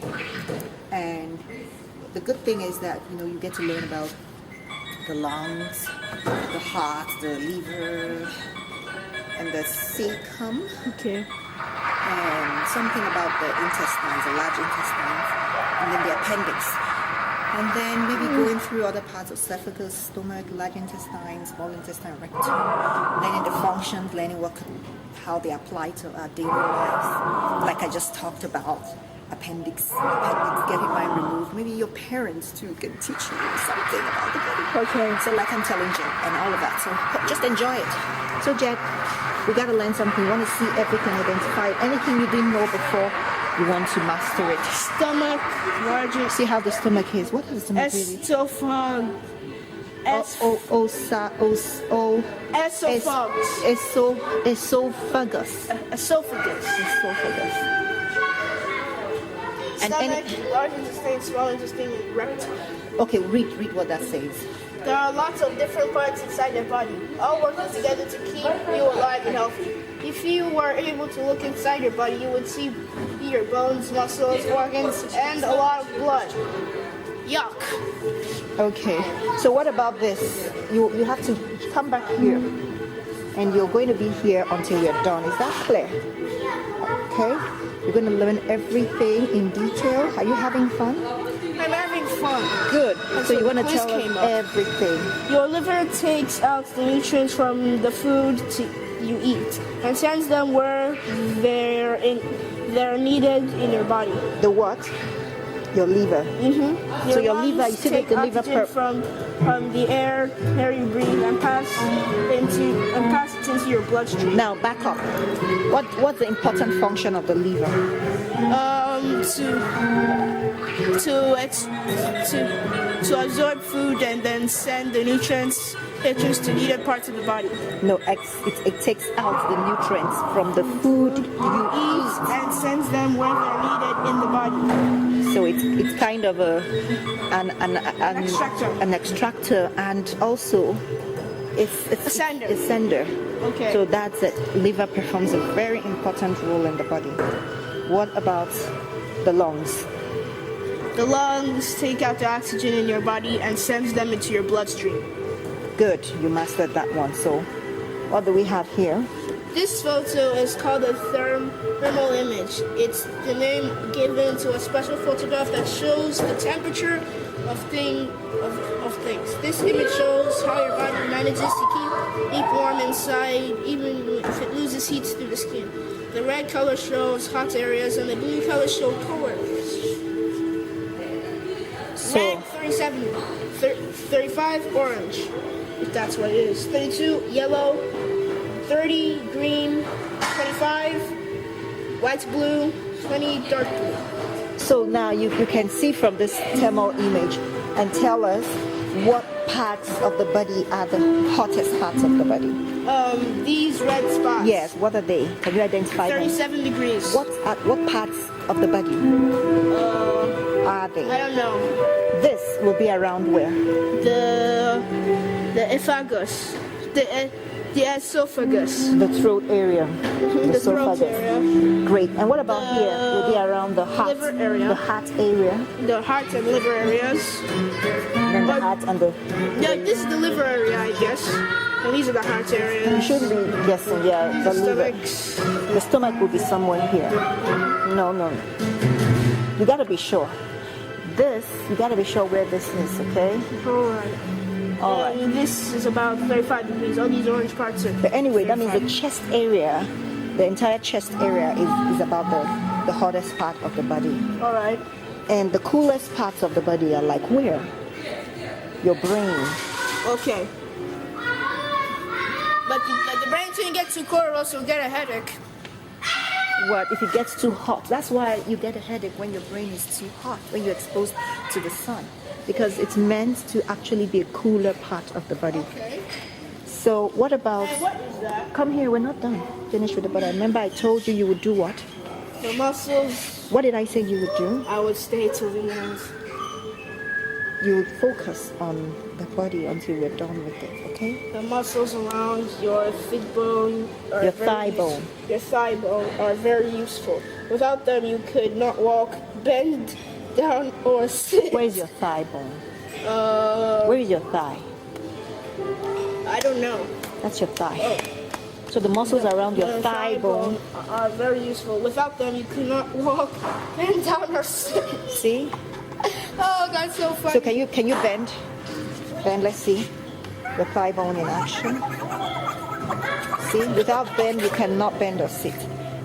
and the good thing is that you get to learn about the lungs, the heart, the liver, and the cecum, Okay. and something about the intestines, the large intestines, and then the appendix. And then maybe going through other parts of esophagus, stomach, large intestine, small intestine, rectum, learning the functions, learning how they apply to our daily lives. Like I just talked about, appendix, getting mine removed. Maybe your parents too can teach you something about the body. Okay. So like I'm telling Jed and all of that. So just enjoy it. So Jed, we got to learn something. You want to see everything, identify anything you didn't know before. You want to master it. Stomach, largest. See how the stomach is. What is the stomach really? Esophagus. Esophagus. Esophagus. Esophagus. And Stomach, large intestine, small intestine, and rectum. okay, read what that says. There are lots of different parts inside your body, all working together to keep you alive and healthy. If you were able to look inside your body, you would see your bones, muscles, organs, and a lot of blood. Yuck. Okay, so what about this? You have to come back here, and you're going to be here until we're done. Is that clear? Okay, you're going to learn everything in detail. Are you having fun? I'm having fun. Good. So you want to quiz tell us came up. everything. Your liver takes out the nutrients from the food you eat and sends them where they're needed in your body. The what? Your liver. So your lungs liver, you see take that the liver oxygen from the air you breathe and pass it into your bloodstream. Now back up. What's the important function of the liver? To absorb food and then send the nutrients to needed parts of the body. No, it takes out the nutrients from the food you eat. And sends them where they're needed in the body. So it's kind of an Extractor. an extractor, and also It's Ascender. ascender. Okay. So that's it. Liver performs a very important role in the body. What about the lungs? The lungs take out the oxygen in your body and sends them into your bloodstream. Good, you mastered that one. So what do we have here? This photo is called a thermal image. It's the name given to a special photograph that shows the temperature of things. This image shows how your body manages to keep warm inside, even if it loses heat through the skin. The red color shows hot areas, and the blue color shows cold areas. So Red 37, 35 orange, if that's what it is. 32 yellow, 30 green, 25 white blue, 20 dark blue. So now you can see from this thermal image and tell us what parts of the body are the hottest parts of the body. These red spots. Yes, what are they? Can you identify them? 37 degrees. What parts of the body are they? I don't know. This will be around where? The esophagus. The esophagus. The throat area. The throat area. Great. And what about here? Will be around the heart. Liver area. The heart area. The heart and liver areas. And then the heart and the. Yeah, this is the liver area, I guess. And these are the heart You areas. should be guessing, yeah. The liver. Stomachs. The stomach will be somewhere here. No. You gotta be sure. You gotta be sure where this is, okay? All right. And this is about 35 degrees. All these orange parts are. But anyway, that means the 35. chest area, the entire chest area is about the hottest part of the body. All right. And the coolest parts of the body are like where? Your brain. Okay. But the brain shouldn't get too cold or else you'll get a headache. What if it gets too hot? That's why you get a headache when your brain is too hot, when you're exposed to the sun. Because it's meant to actually be a cooler part of the body. Okay. So what about... And what is that? Come here, we're not done. Finish with the body. Remember I told you you would do what? The muscles. What did I say you would do? I would stay till the end. You would focus on the body until we're done with it, okay? The muscles around your thick bone, are Your very thigh bone. Your thigh bone are very useful. Without them, you could not walk, bend down, or sit. Where is your thigh bone? Where is your thigh? I don't know. That's your thigh. So the muscles around your The thigh bone. are very useful. Without them, you could not walk, bend down, or sit. See? Oh, that's so funny. So can you bend? Bend, let's see. The thigh bone in action. See? Without bend, you cannot bend or sit.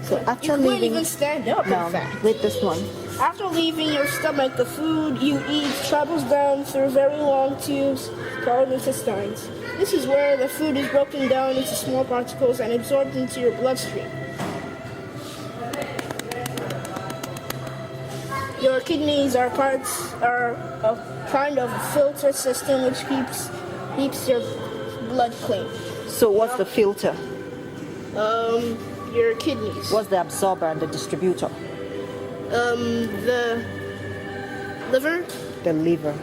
So after you couldn't leaving... even stand up, No, in fact. with this one. After leaving your stomach, the food you eat travels down through very long tubes called intestines. This is where the food is broken down into small particles and absorbed into your bloodstream. Your kidneys are a kind of filter system which keeps your blood clean. So what's the filter? Your kidneys. What's the absorber and the distributor? The liver. The liver.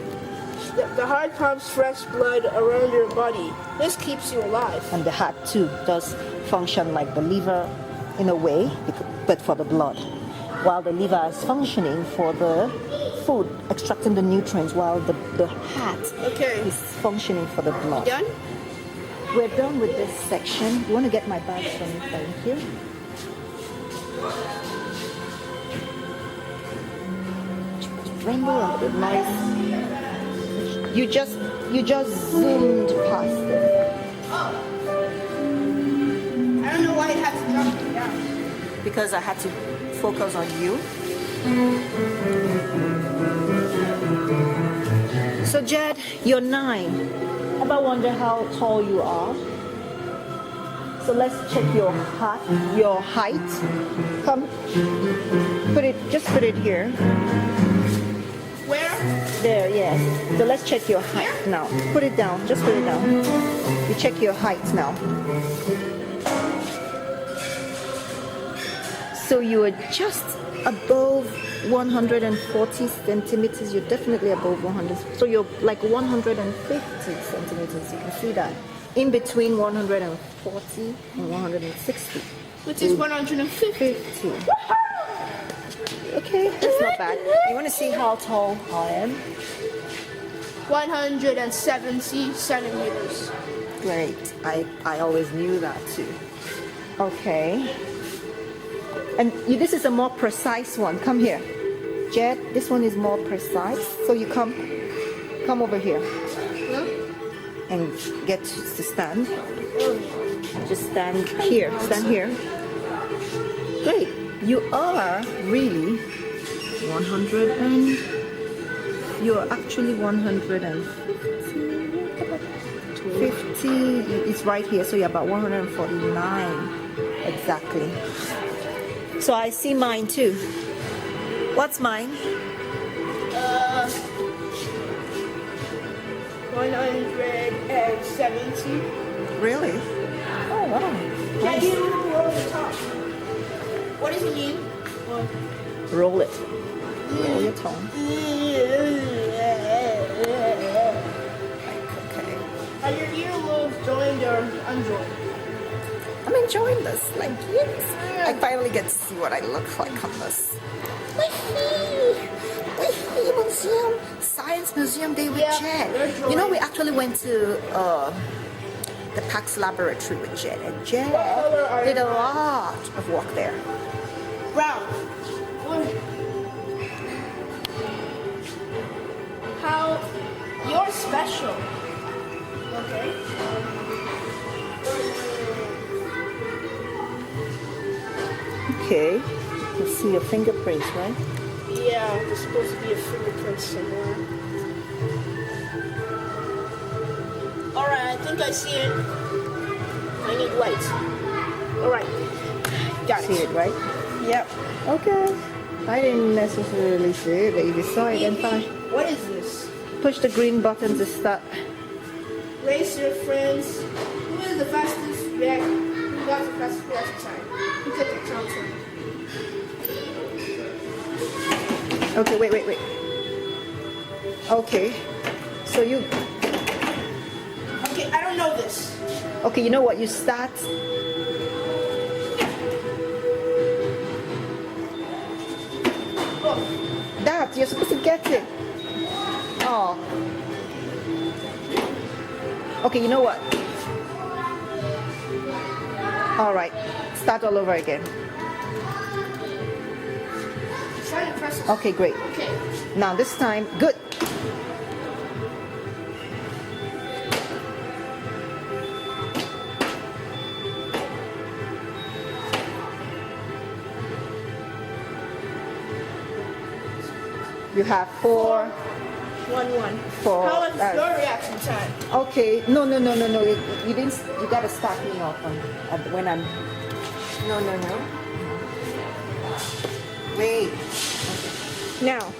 The heart pumps fresh blood around your body. This keeps you alive. And the heart too does function like the liver in a way, but for the blood. While the liver is functioning for the food, extracting the nutrients, while the heart is functioning for the blood. Done? We're done with this section. You want to get my bags for me? Thank you. Rainbow a little bit nice. You just zoomed past it. I don't know why it has to drop me down. Because I had to focus on you. So Jed, you're 9. Ever wonder how tall you are? So let's check your height. Come. Just put it here. Where? There, yes. So let's check your height now. Put it down. Just put it down. You check your height now. So you are just above 140 centimeters. You're definitely above 100. So you're like 150 centimeters. You can see that. in between 140 and 160. Which is 150. 50. Okay, that's not bad. You want to see how tall I am? 170 centimeters. Great. I always knew that too. Okay. And this is a more precise one. Come here. Jed, this one is more precise. So you come over here Huh? and get to stand. Just stand here. Stand here. Great. You are really 100 and you're actually 150. It's right here. So you're about 149 exactly. So I see mine too. What's mine? 170. Really? Oh wow. Yeah, Nice. you roll the top. What does it mean? Roll it. Roll your tongue. Okay. Are your earlobes joined or unjoined? I'm enjoying this. Like, yes. I finally get to see what I look like on this. Museum, Science Museum Day with Yeah, Jed. they're You know, joined. we actually went to the PAX laboratory with Jed, and Jed color are did a you? lot of work there. Brown. How you're special. Okay. Okay. You see your fingerprints, right? Yeah, there's supposed to be a fingerprint somewhere. Alright, I think I see it. I need light. Alright. Got See it, right? Yep. Okay. I didn't necessarily see it, but if you saw it, then fine. What is this? Push the green button to start. Race your friends. Who is the fastest react? Who got the fastest reaction time? Who took the counter? Okay, wait. Okay. So you, Okay, I don't know this. okay, you know what? You start. Oh, That, you're supposed to get it. Oh. Okay, you know what? All right. Start all over again. try to press it. Okay, great. Okay. Now this time, good. You have 4. 1-1. For, How is your reaction time? Okay, no. You didn't. You gotta start me off when I'm. No. Wait. Now.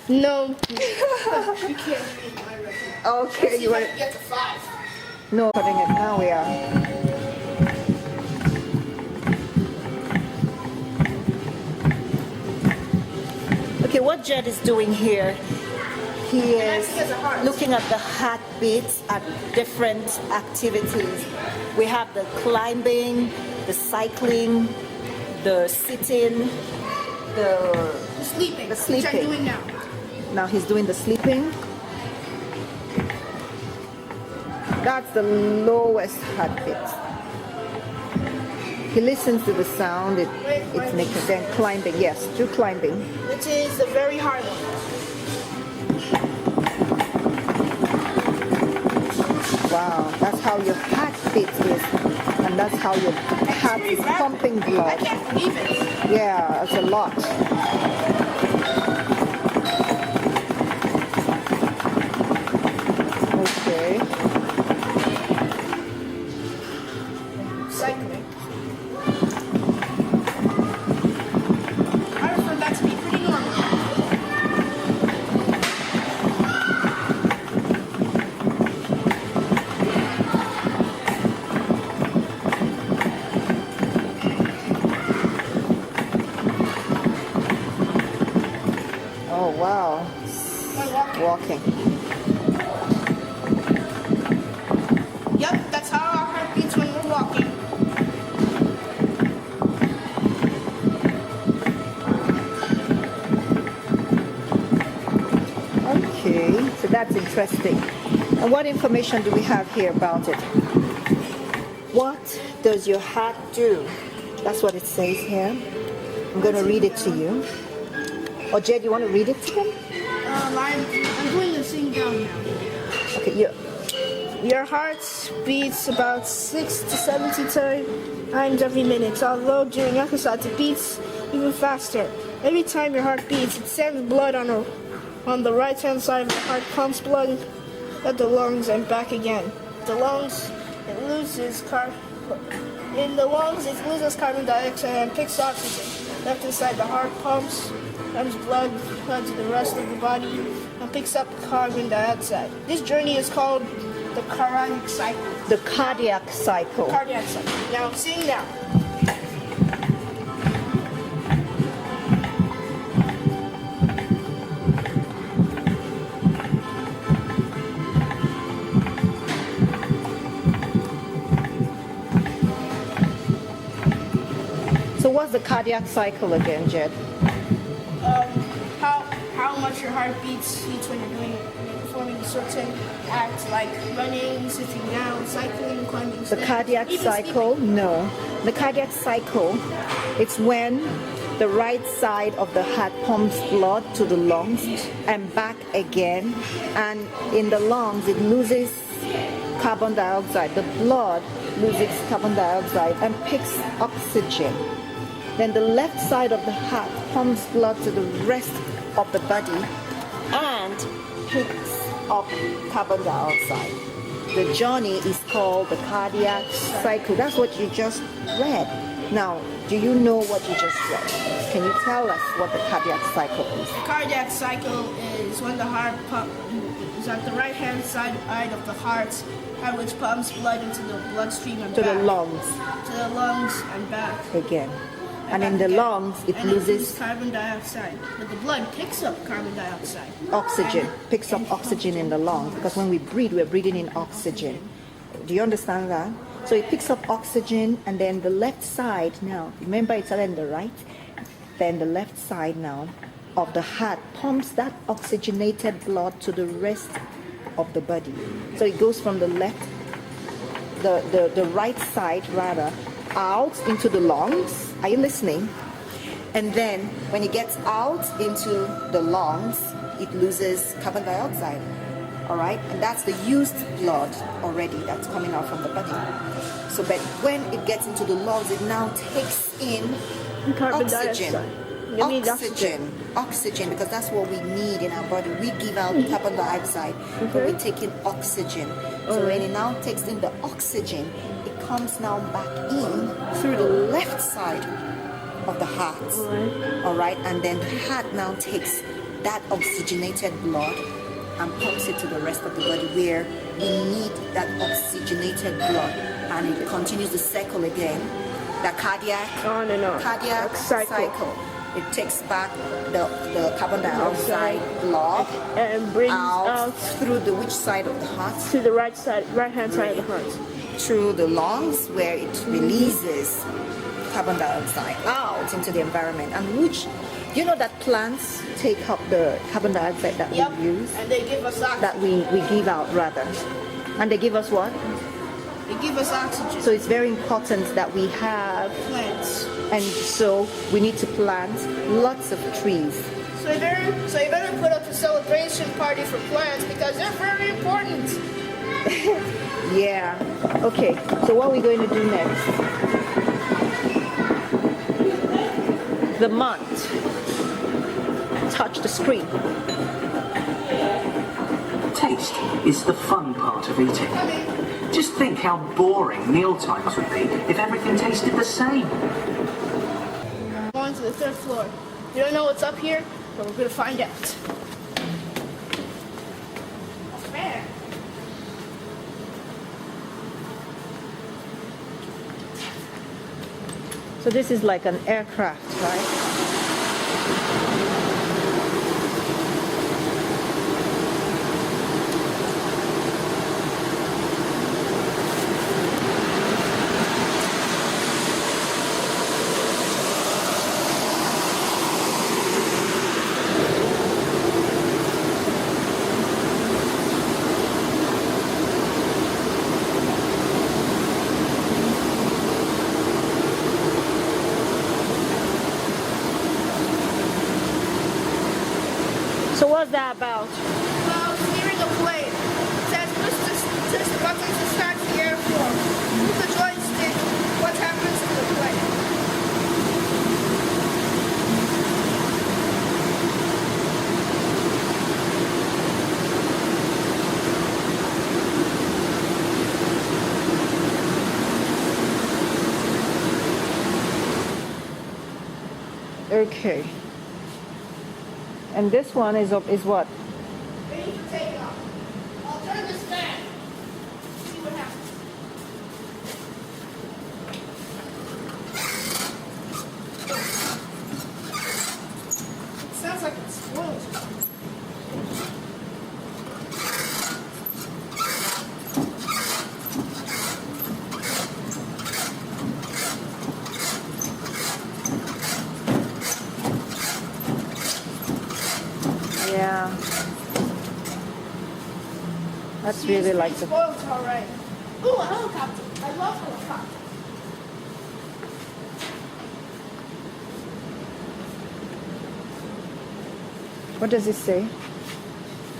No. You can't beat my record. Okay, See you if I want. can get to 5. No, putting it. Now we are. Okay, what Jed is doing here, he is he has a heart. looking at the heartbeats at different activities. We have the climbing, the cycling, the sitting, the Sleeping. The Which sleeping. I'm doing now. now he's doing the sleeping. That's the lowest heartbeat. He listens to the sound, it makes it then climbing, yes, do climbing. Which is a very hard one. Wow, that's how your heartbeat is. And that's how your heart is pumping I blood. can't believe it. Yeah, it's a lot. Okay. Cycling. I found that to be pretty normal. walking. Yep, that's how our heart beats when we're walking. Okay, so that's interesting. And what information do we have here about it? What does your heart do? That's what it says here. I'm going to read it to you. Or Jed, you want to read it to them? I'm going to sing down now. Okay, Your heart beats about 60 to 70 times every minute, although during exercise it beats even faster. Every time your heart beats, it sends blood on the right-hand side of the heart, pumps blood at the lungs and back again. The lungs, it loses carbon dioxide and picks oxygen. Left inside the heart pumps blood to the rest of the body and picks up carbon dioxide. This journey is called the cardiac cycle. the cardiac cycle. Cardiac cycle. Now sing now. So what's the cardiac cycle again, Jed? How much your heart beats when you're performing certain acts like running, sitting down, cycling, climbing The stairs, cardiac even cycle? sleeping. No. The cardiac cycle, it's when the right side of the heart pumps blood to the lungs and back again. And in the lungs, it loses carbon dioxide. The blood loses carbon dioxide and picks oxygen. Then the left side of the heart pumps blood to the rest of the body and picks up carbon dioxide. The journey is called the cardiac cycle. That's what you just read. Now, do you know what you just read? Can you tell us what the cardiac cycle is? Cardiac cycle is when the heart is at the right-hand side of the heart, which pumps blood into the bloodstream and To back. the lungs To the lungs and back. again. And back in the again. lungs, it And loses carbon dioxide. But the blood picks up carbon dioxide. oxygen, And- picks up oxygen in the lungs, because when we breathe, we're breathing in oxygen. Do you understand that? So it picks up oxygen, and then the left side now, remember it's on the right, then the left side now of the heart pumps that oxygenated blood to the rest of the body. So it goes from the left, the right side rather, out into the lungs. Are you listening? And then when it gets out into the lungs, it loses carbon dioxide. All right, and that's the used blood already that's coming out from the body. So, but when it gets into the lungs, it now takes in Carbon oxygen. dioxide. You need Oxygen, because that's what we need in our body. We give out carbon dioxide, but we take in oxygen. So when it now takes in the oxygen, it comes now back in through the left side of the heart. All right, and then the heart now takes that oxygenated blood and pumps it to the rest of the body where we need that oxygenated blood, and it continues the cycle again. The cardiac On and on. cardiac Cycle. cycle. It takes back the carbon dioxide blood And brings out out through the which side of the heart? to the right-hand side of the heart. Through the lungs, where it releases carbon dioxide out into the environment. And which, you know that plants take up the carbon dioxide that Yep. we use, And they give us oxygen. that we give out rather. And they give us what? They give us oxygen. So it's very important that we have, Plants. and so we need to plant lots of trees. So you better put up a celebration party for plants because they're very important. Yeah. Okay. So what are we going to do next? The month. Touch the screen. Taste is the fun part of eating. Just think how boring meal times would be if everything tasted the same. Going to the third floor. You don't know what's up here, but we're gonna find out. Man. So this is like an aircraft, right? So what's that about? Well, steering a plane. It says push the button to start the airflow. Move the joystick. What happens to the plane? Okay. And this one is what? Ready to take off. I'll turn this fan. See what happens. It sounds like it's spoiled. Yeah. That's really like the. Spoiled already. Ooh, a helicopter. I love helicopters. What does it say?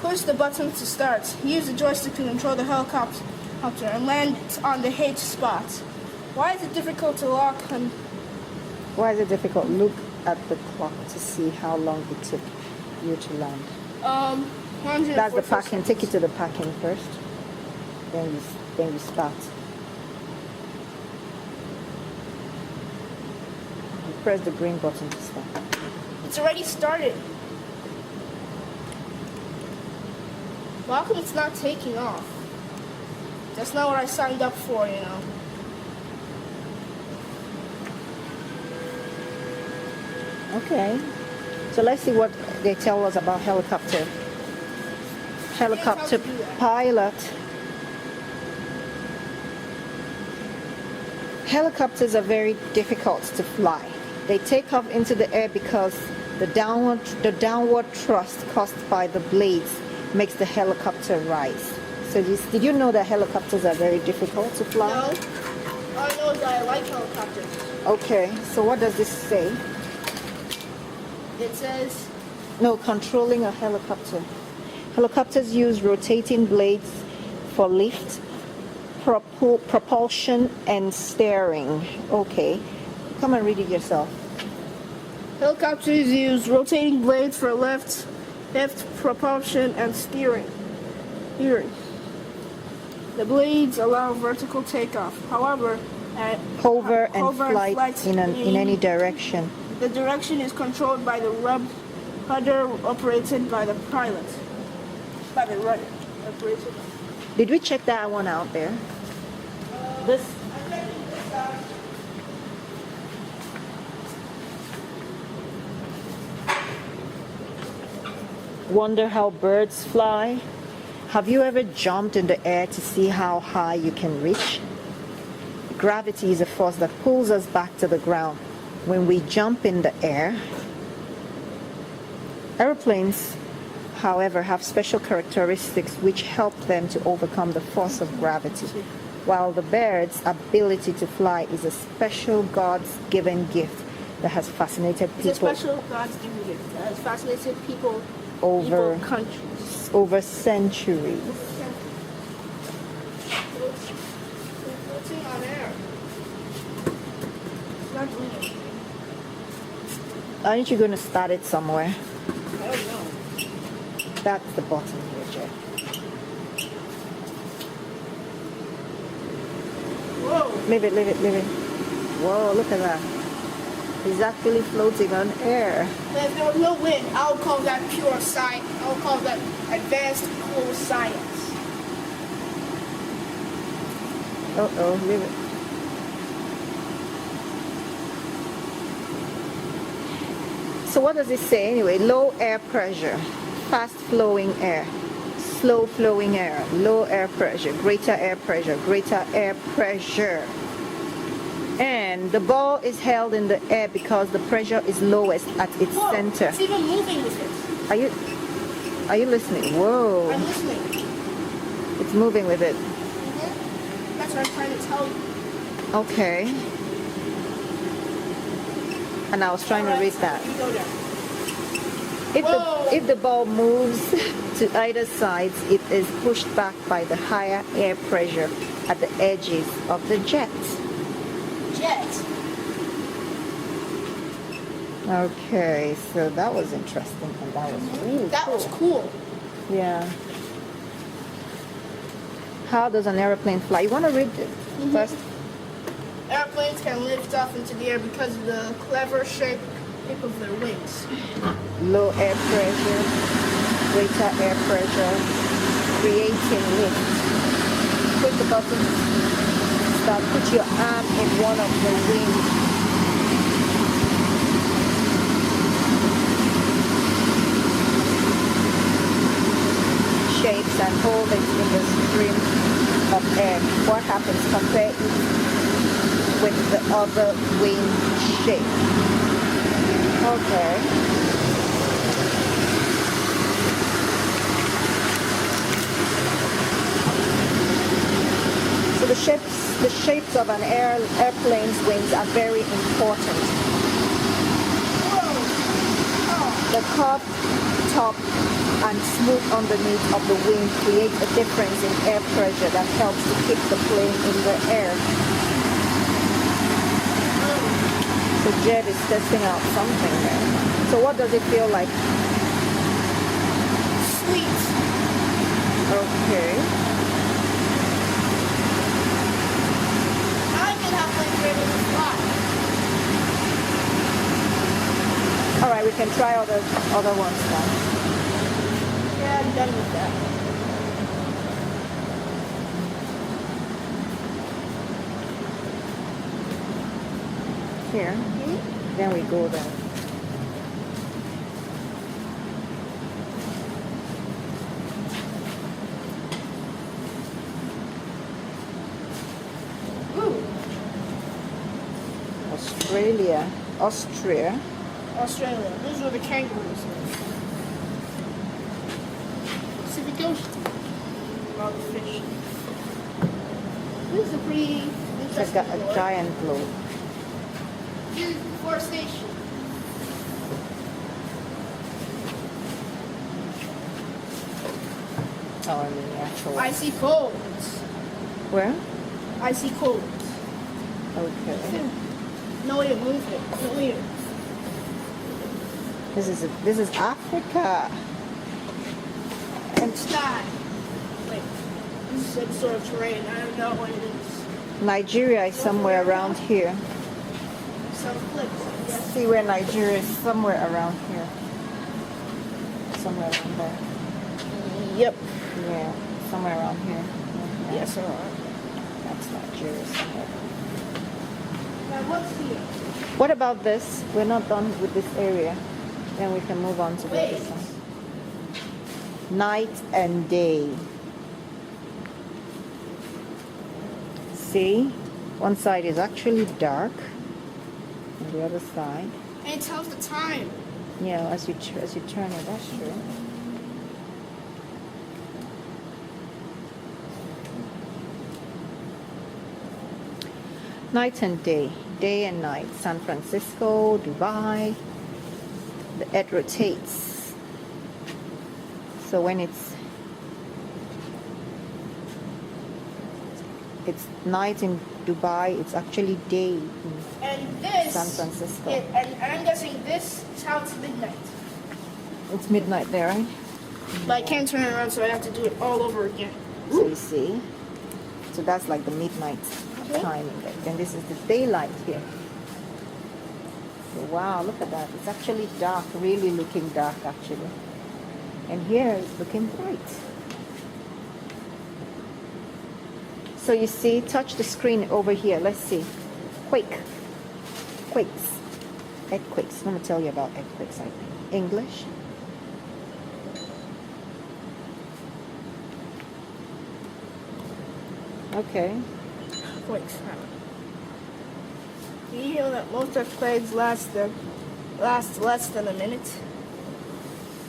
Push the button to start. Use the joystick to control the helicopter and land it on the H spot. Why is it difficult to lock and Why is it difficult? Look at the clock to see how long it took you to land. 144 That's the packing. seconds. Take it to the packing first. Then you start. You press the green button to start. It's already started. Well, how come it's not taking off? That's not what I signed up for, you know. Okay. So let's see what they tell us about helicopter. Helicopter pilot. Helicopters are very difficult to fly. They take off into the air because the downward thrust caused by the blades makes the helicopter rise. So did you know that helicopters are very difficult to fly? No. All I know is that I like helicopters. Okay, so what does this say? It says, No, controlling a helicopter. Helicopters use rotating blades for lift, propulsion, and steering. Okay, come and read it yourself. helicopters use rotating blades for lift, propulsion, and steering. The blades allow vertical takeoff. However, at Hover and hover flight in any direction. the direction is controlled by the rudder operated by the pilot. By the rudder operated. Did we check that one out there? This. I'm checking this out. Wonder how birds fly? Have you ever jumped in the air to see how high you can reach? Gravity is a force that pulls us back to the ground. When we jump in the air, airplanes, however, have special characteristics which help them to overcome the force of gravity, while the bird's ability to fly is a special God's given gift that has fascinated It's a people special God's given gift that has fascinated people over countries. over centuries. Floating on air. It's not moving. Aren't you going to start it somewhere? I don't know. That's the bottom here, Jeff. Whoa. Leave it. Whoa, look at that. It's actually floating on air. If there was no wind, I would call that pure science. I would call that advanced cool science. Uh-oh, leave it. So what does it say anyway? Low air pressure, fast flowing air, slow flowing air, low air pressure, greater air pressure, greater air pressure. And the ball is held in the air because the pressure is lowest at its Whoa, center. it's even moving with it. Are you listening? Whoa. I'm listening. It's moving with it. That's what I'm trying to tell you. Okay. And I was trying to read that. You go there. If the ball moves to either sides, it is pushed back by the higher air pressure at the edges of the jet. Jet. Okay, so that was interesting and that was really That cool. was cool. Yeah. How does an airplane fly? You want to read it first? Airplanes can lift off into the air because of the clever shape of their wings. Low air pressure, greater air pressure, creating lift. Push the button. Start. Put your arm in one of the wings. Shapes and hold it in the stream of air. What happens? Compare it with the other wing shape. Okay. So the shapes of an airplane's wings are very important. The curved top and smooth underneath of the wing create a difference in air pressure that helps to keep the plane in the air. So Jed is testing out something there. So what does it feel like? Sweet. Okay. I can have my favorite fly. All right, we can try other ones now. Yeah, I'm done with that. Here. Then we go there. Australia. Austria. Australia. Those are the kangaroos. Pacific Ocean. All the fish. This is a pretty It's interesting got a floor. giant globe. This is deforestation. Oh, I mean, actual. Icy colds. Where? Icy colds. Okay. No way to move it. No way to... This is Africa. And Sky. Wait. This is some sort of terrain. I don't know what it is. Nigeria is somewhere around here. Some cliffs, I guess. See where Nigeria is? Somewhere around here. Somewhere around there. Yep. Yeah, somewhere around here. Yeah. Yes, sir. That's Nigeria somewhere. Now what's here? What about this? We're not done with this area. Then we can move on to the other Wait. side. Night and day. See? One side is actually dark. And the other side. And it tells the time. Yeah, as you turn it, that's true. Night and day, day and night. San Francisco, Dubai. The earth rotates. So when it's night in Dubai, it's actually day in And this... San Francisco. And I'm guessing this is how it's midnight. It's midnight there, right? But I can't turn it around, so I have to do it all over again. So you see, so that's like the midnight timing there. Then this is the daylight here. So wow, look at that. It's actually dark, really looking dark actually. And here it's looking bright. So you see, touch the screen over here. Let's see. Quakes. Earthquakes. Let me tell you about earthquakes, I think. English. Okay. Quakes happen. You know that most earthquakes last less than a minute.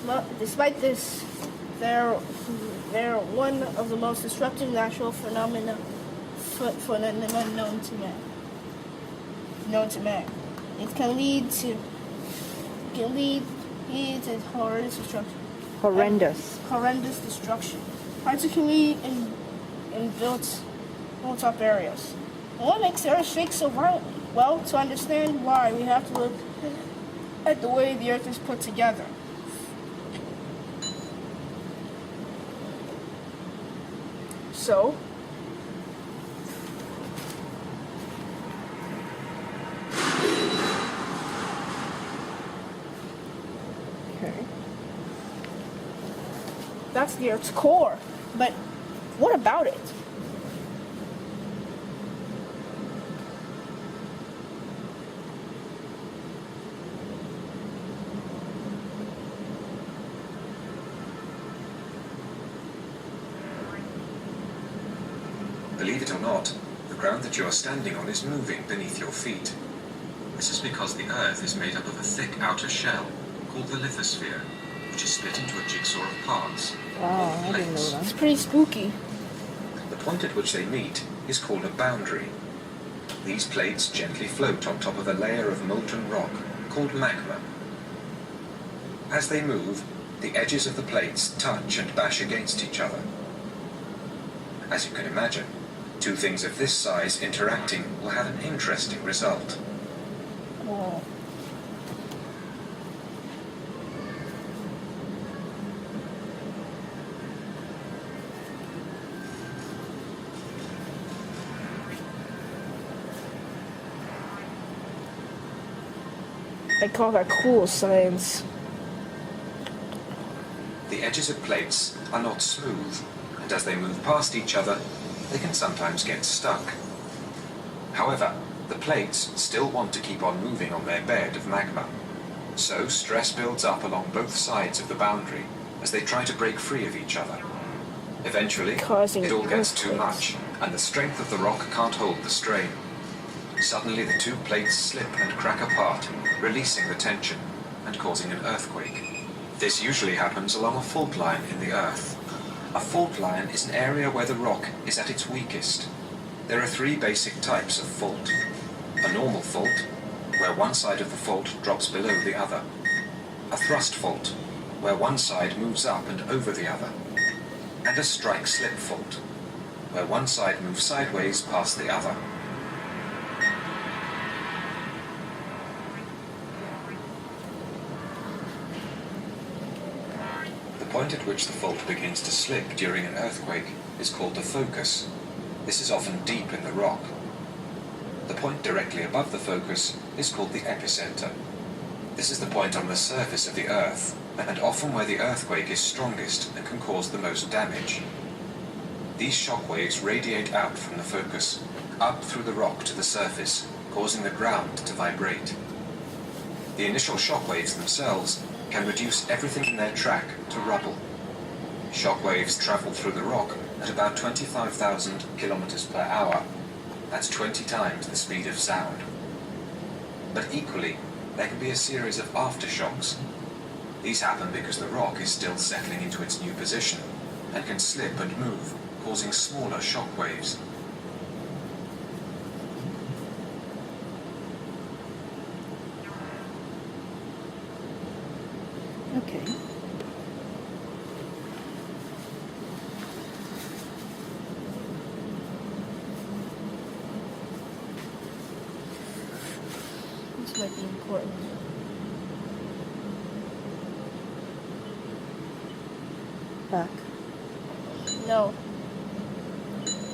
Well, despite this, they're one of the most disruptive natural phenomena known to man. It can lead Heat and horrendous destruction. Horrendous. Horrendous destruction, particularly in built-up areas. And what makes the Earth shake so violently? Well, to understand why, we have to look at the way the Earth is put together. So, Okay. that's the Earth's core. But what about it? Believe it or not, the ground that you are standing on is moving beneath your feet. This is because the Earth is made up of a thick outer shell called the lithosphere, which is split into a jigsaw of parts. Wow, called I didn't know plates. that. It's pretty spooky. The point at which they meet is called a boundary. These plates gently float on top of a layer of molten rock called magma. As they move, the edges of the plates touch and bash against each other. As you can imagine, two things of this size interacting will have an interesting result. Oh. I call that cool science. The edges of plates are not smooth, and as they move past each other, they can sometimes get stuck. However, the plates still want to keep on moving on their bed of magma. So stress builds up along both sides of the boundary as they try to break free of each other. Eventually, Causing it all gets too earthquakes. much, and the strength of the rock can't hold the strain. Suddenly, the two plates slip and crack apart, releasing the tension and causing an earthquake. This usually happens along a fault line in the Earth. A fault line is an area where the rock is at its weakest. There are three basic types of fault. A normal fault, where one side of the fault drops below the other. A thrust fault, where one side moves up and over the other. And a strike-slip fault, where one side moves sideways past the other. The point at which the fault begins to slip during an earthquake is called the focus. This is often deep in the rock. The point directly above the focus is called the epicenter. This is the point on the surface of the Earth, and often where the earthquake is strongest and can cause the most damage. These shock waves radiate out from the focus, up through the rock to the surface, causing the ground to vibrate. The initial shock waves themselves can reduce everything in their track to rubble. Shock waves travel through the rock at about 25,000 kilometers per hour. That's 20 times the speed of sound. But equally, there can be a series of aftershocks. These happen because the rock is still settling into its new position and can slip and move, causing smaller shock waves. Okay. This might be important. Back. No.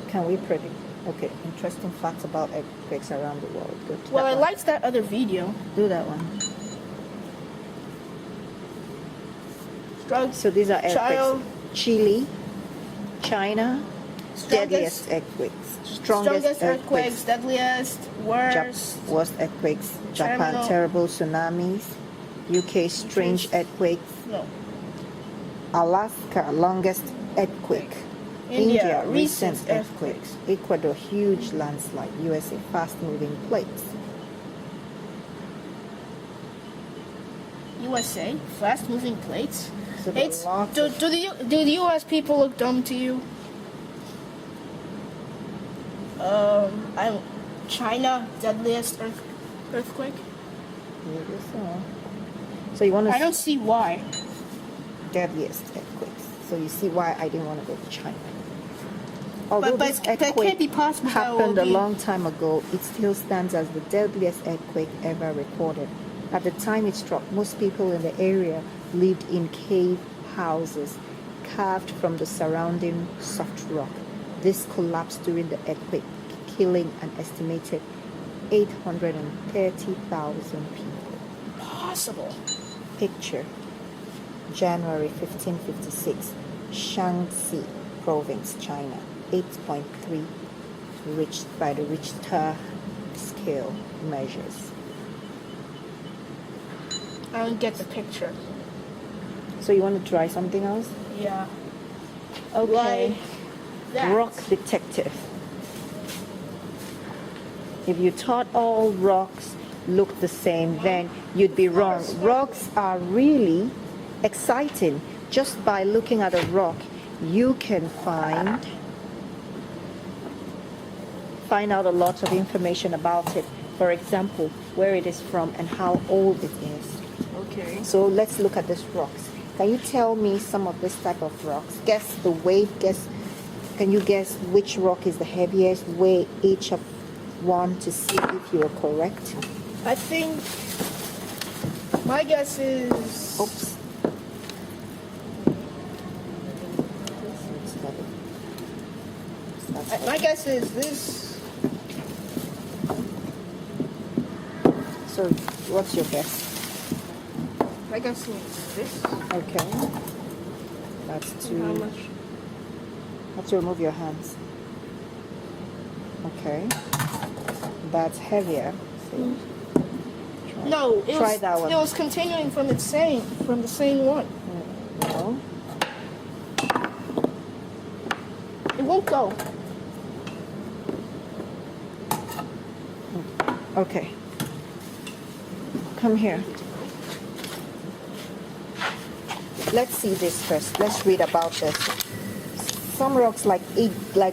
Can we predict? Okay, interesting facts about earthquakes around the world. Good. Well, I That one. liked that other video. Do that one. Drugs. So these are earthquakes. Child. Chile, China, deadliest Strongest- earthquakes. Strongest earthquakes, deadliest, worst. Worst earthquakes. Japan, Terminal. terrible tsunamis. UK, strange Okay. earthquakes. No. Alaska, longest earthquake. India, recent recent earthquakes. Ecuador, huge landslide. USA, fast-moving plates. USA, fast-moving plates. So there are It's, lots do, of- do the US people look dumb to you? China, deadliest earthquake. Maybe so. So you want I to don't see why. deadliest earthquakes. So you see why I didn't want to go to China. Although But this that can't earthquake be possible. That happened will a be- long time ago, it still stands as the deadliest earthquake ever recorded. At the time it struck, most people in the area lived in cave houses carved from the surrounding soft rock. This collapsed during the earthquake, killing an estimated 830,000 people. Possible. Picture, January 1556, Shaanxi Province, China, 8.3 reached by the Richter scale measures. I don't get the picture. So you want to try something else? Yeah. Okay. Like that. Rock detective. If you thought all rocks look the same, then you'd be wrong. Rocks are really exciting. Just by looking at a rock, you can find out a lot of information about it. For example, where it is from and how old it is. Okay. So let's look at these rocks. Can you tell me some of this type of rocks? Guess the weight. Can you guess which rock is the heaviest? Weigh each of one to see if you are correct. I think my guess is. Oops. My guess is this. So what's your guess? My guess is this. Okay. That's How to much? have to remove your hands. Okay. That's heavier. See? No, Try that one. It was continuing from the same one. No. It won't go. Okay. Come here. Let's see this first. Let's read about this. Some rocks like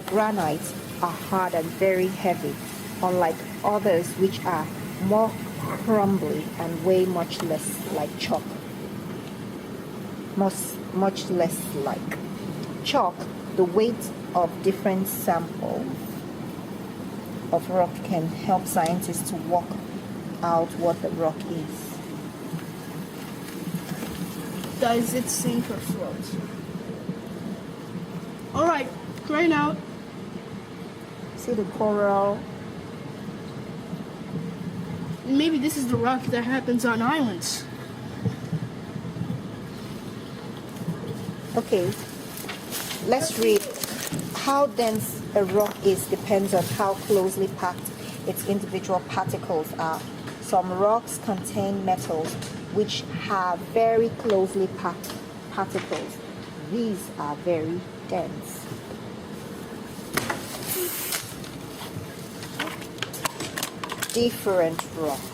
granite are hard and very heavy, unlike others which are more crumbly and weigh much less like chalk. Much less like chalk. The weight of different samples of rock can help scientists to work out what the rock is. Does it sink or float? Alright, try now. See the coral? Maybe this is the rock that happens on islands. Okay, let's read. How dense a rock is depends on how closely packed its individual particles are. Some rocks contain metals which have very closely packed particles. These are very dense. Different rocks.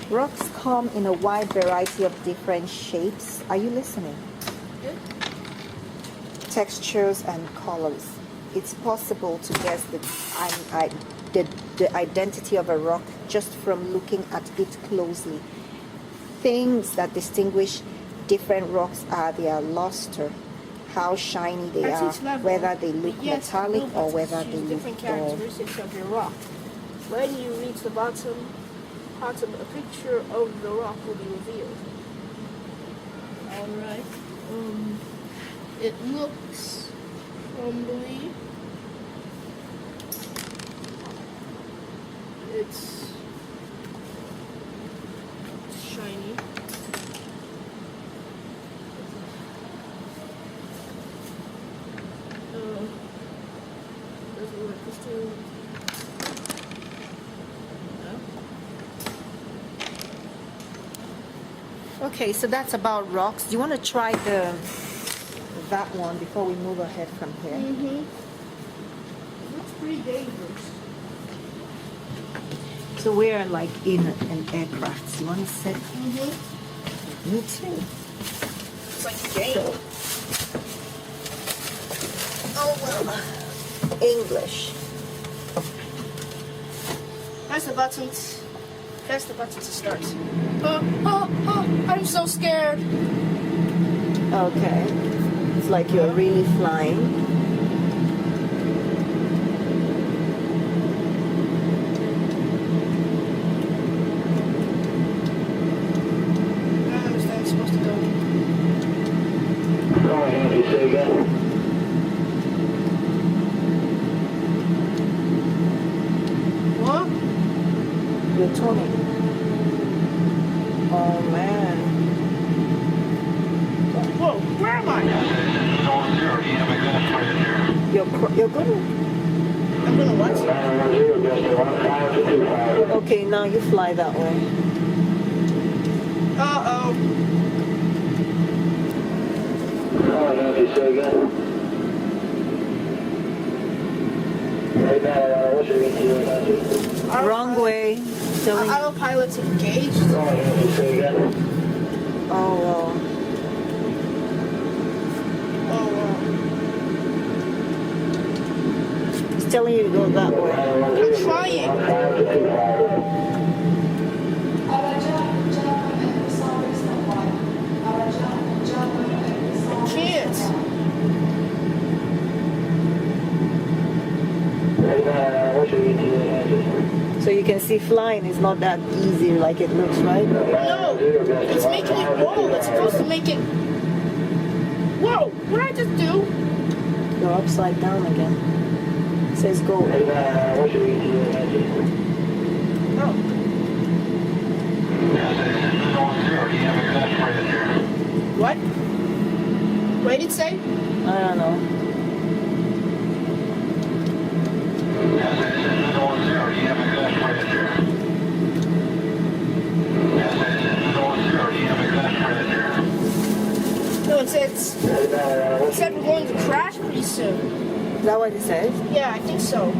Rocks come in a wide variety of different shapes. Are you listening? Textures and colors. It's possible to guess the identity of a rock just from looking at it closely. Things that distinguish different rocks are their luster, how shiny they At are, each level, whether they look yes, metallic we'll or whether they choose look different dull. characteristics of your rock. When you reach the bottom, a picture of the rock will be revealed. Alright. It looks crumbly. It's shiny. Doesn't work. It's too. Okay, so that's about rocks. Do you want to try that one before we move ahead from here? Looks pretty dangerous. So we're like in an aircraft. You want to sit? Me too. It's like a game. Oh well. English. Press the buttons. Press the button to start. I'm so scared. Okay. It's like you're really flying. I don't understand it's supposed to go. What? You're turning. Oh man. Whoa, where am I? You're good. I'm gonna what? Okay, now you fly that way. Uh-oh. Wrong way. Telling. Autopilot's engaged. Oh well. Oh, It's telling you to go that way. I'm trying. I can't. So you can see flying is not that easy like it looks, right? No, it's making it roll. It's supposed to make it. Whoa! What did I just do? You're upside down again. It says go. Oh. What? What did it say? I don't know. No, it said we're going to crash pretty soon. Is that what it says? Yeah, I think so. I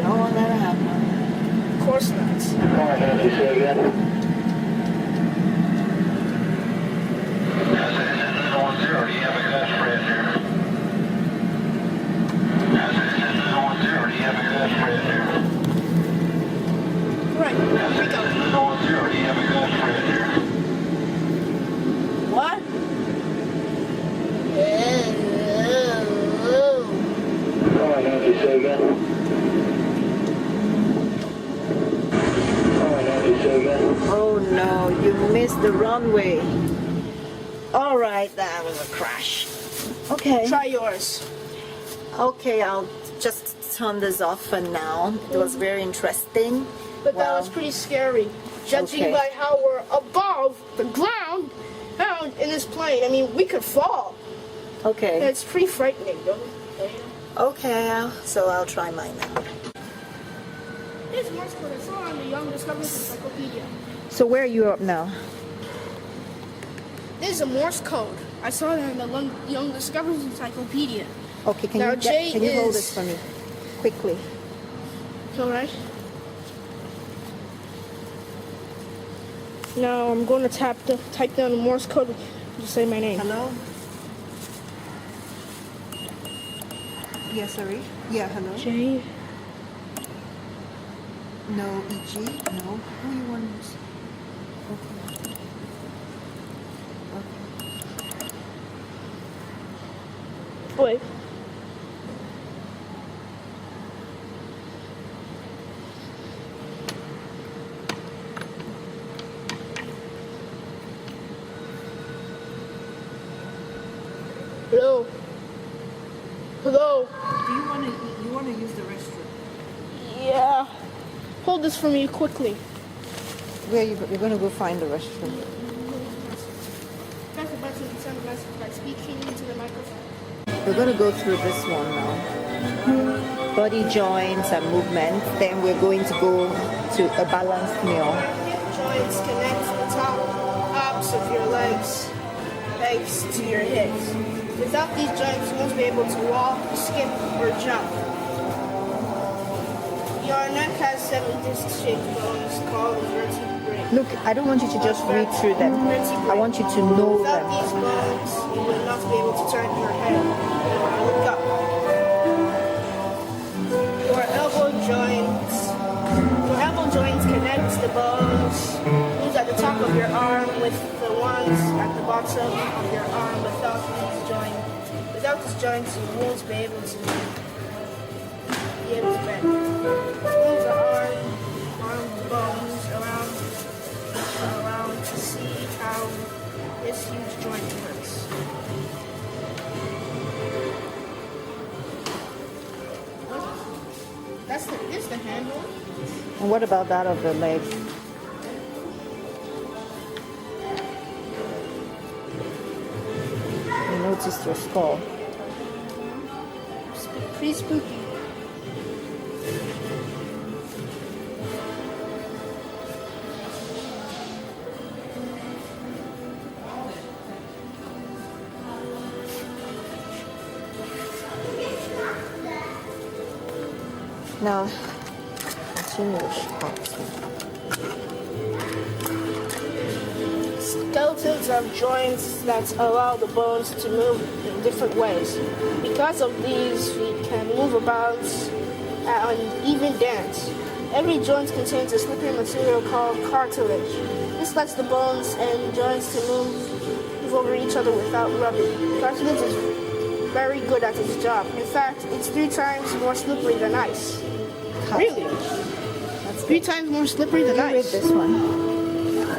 don't want that to happen. Of course not. Right, here we go. What? Oh no, you missed the runway. All right, that was a crash. Okay. Try yours. Okay, I'll just turn this off for now. It was very interesting. But that Well, was pretty scary. Judging okay. by how we're above the ground down in this plane. I mean, we could fall. Okay. It's pretty frightening, don't you? Okay, so I'll try mine now. This Morse code I saw on the Young Discoveries Encyclopedia. So where are you up now? This is a Morse code. I saw it in the Young Discoveries Encyclopedia. Okay, Now, Jay can you hold is- this for me? Quickly. It's alright. Now I'm going to type down the Morse code to say my name. Hello? Yeah, sorry. Yeah, hello? J. No, EG? No. Who you want? Okay. Wait. Hello. Hello. Do you want to use the restroom? Yeah. Hold this for me quickly. Where you're going to go find the restroom? Press the button and send a message by speaking into the microphone. We're going to go through this one now. Body joints and movement. Then we're going to go to a balanced meal. Hip joints connect the tops of your legs to your hips. Without these joints, you won't be able to walk, skip, or jump. Your neck has 7 disc-shaped bones called vertebrae. Look, I don't want you to just read through them. I want you to know Without them. these bones, you would not be able to turn your head. Look up. Your elbow joints connect the bones at the top of your arm with the ones at the bottom of your arm. Without these joints, you won't be able to bend. Move the arm bones around to see how this huge joint works. This the handle. And what about that of the leg? You noticed your skull. Pretty spooky. Now, continue. Skeletons have joints that allow the bones to move in different ways. Because of these, we can move about and even dance. Every joint contains a slippery material called cartilage. This lets the bones and joints to move over each other without rubbing. Cartilage is very good at its job. In fact, it's 3 times more slippery than ice. Really? That's 3 times more slippery than read ice. this one.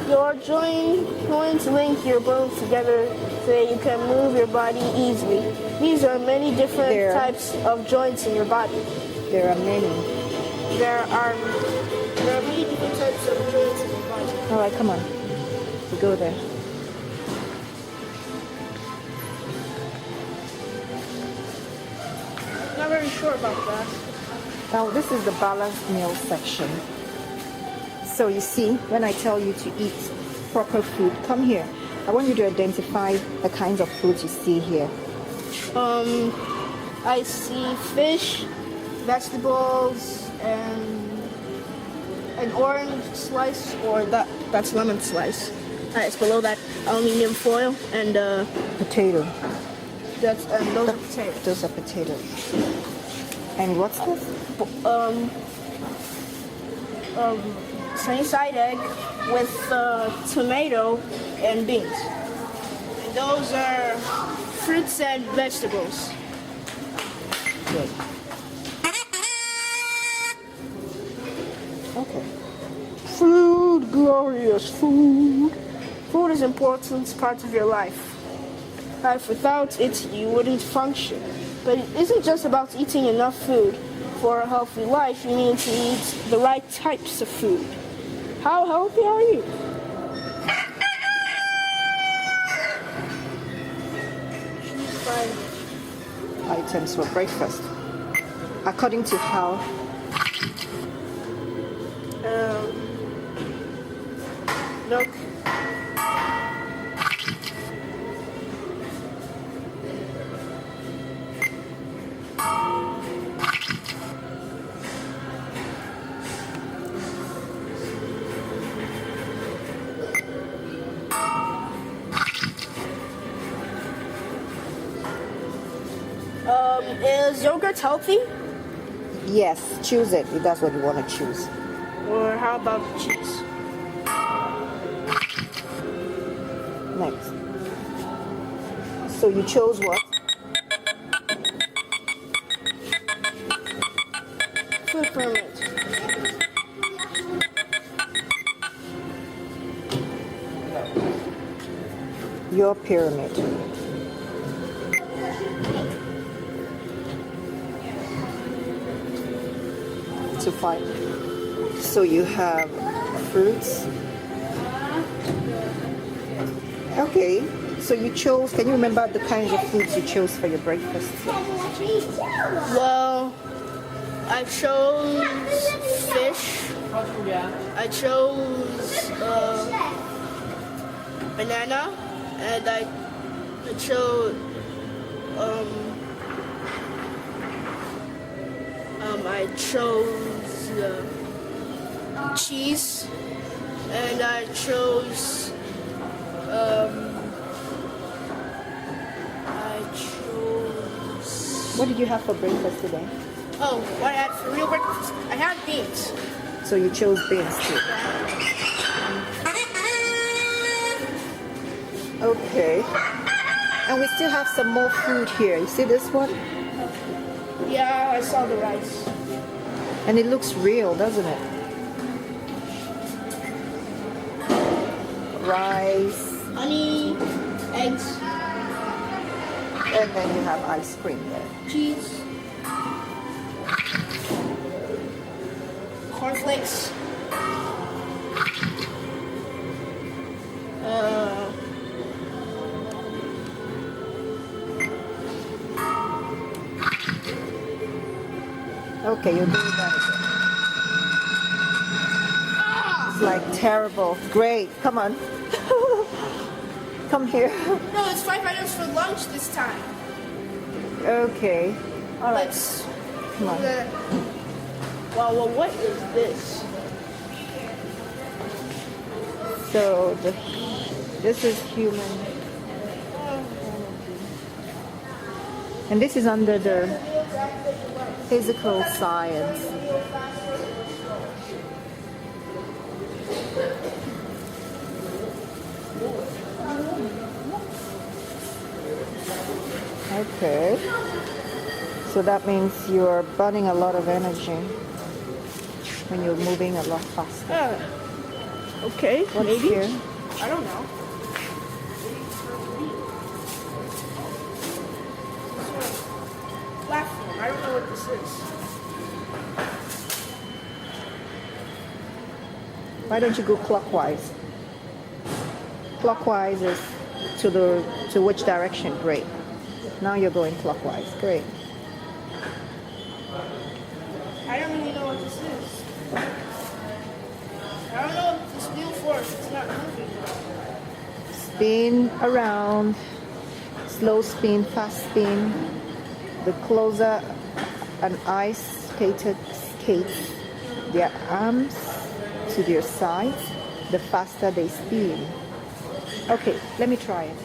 Your joints link your bones together so that you can move your body easily. These are many different types of joints in your body. There are many. There are many different types of joints in your body. All right, come on. We go there. Not very sure about that. Now, this is the balanced meal section. So you see, when I tell you to eat proper food, come here. I want you to identify the kinds of foods you see here. I see fish, vegetables, and an orange slice, or that's lemon slice. It's below that aluminum foil, and Potato. those are potatoes. Those are potatoes. And what's this? Sunny side egg with tomato and beans. And those are fruits and vegetables. Good. Okay. Food, glorious food. Food is an important part of your life. Without it, you wouldn't function. But it isn't just about eating enough food. For a healthy life, you need to eat the right types of food. How healthy are you? Items for breakfast. According to how? Milk. Is yogurt healthy? Yes, choose it if that's what you want to choose. Or how about cheese? Next. So you chose what? Food pyramid. Your pyramid. To find. So you have fruits. Okay. So you chose. Can you remember the kinds of foods you chose for your breakfast? Well, I chose fish. I chose banana, and I chose I chose cheese, and I chose What did you have for breakfast today? oh, what I had for real breakfast? I had beans. So you chose beans too. Okay. And we still have some more food here. You see this one? Yeah, I saw the rice. And it looks real, doesn't it? Rice. Honey, eggs, And then you have ice cream there. cheese, cornflakes. Okay, you're doing that again. It's like terrible. Great. Come on. Come here. No, it's 5 items for lunch this time. Okay. All right. Let's. Come on. Well, what is this? So this is human. And this is under the physical science. Okay. So that means you're burning a lot of energy when you're moving a lot faster. Okay, What's maybe. here? I don't know. Platform. I don't know what this is. Why don't you go clockwise? Clockwise is to which direction? Great. Now you're going clockwise. Great. I don't really know what this is. I don't know what this wheel for if it's not moving. Spin around. Slow spin, fast spin. The closer an ice skater skates their arms to their sides, the faster they spin. Okay, let me try it.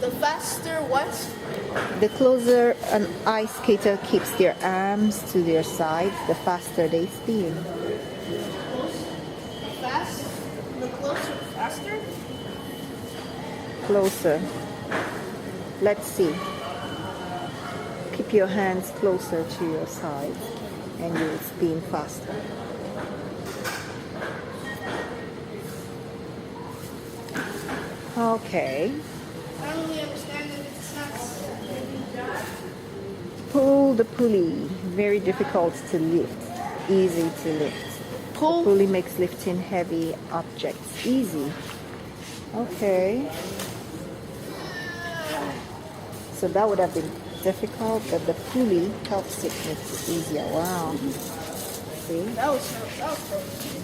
The faster what? The closer an ice skater keeps their arms to their sides, the faster they spin. Fast? The closer, faster? Closer. Let's see. Keep your hands closer to your sides and you'll spin faster. Okay. I don't really understand it. It's not. Pull the pulley. Very difficult to lift. Easy to lift. Pull. The pulley makes lifting heavy objects easy. Okay. So that would have been difficult, but the pulley helps it make it easier. Wow. See? That was crazy.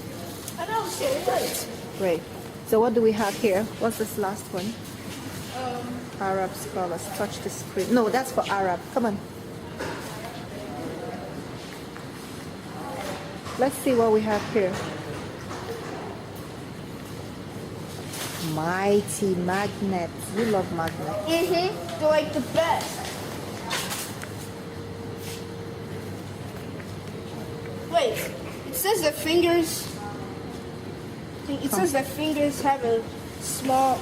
And that was so right. Great. So what do we have here? What's this last one? Arab scholars. Touch the screen. No, that's for Arab. Come on. Let's see what we have here. Mighty magnets. You love magnets. They're like the best. Wait, it says that fingers. It says that fingers have a small.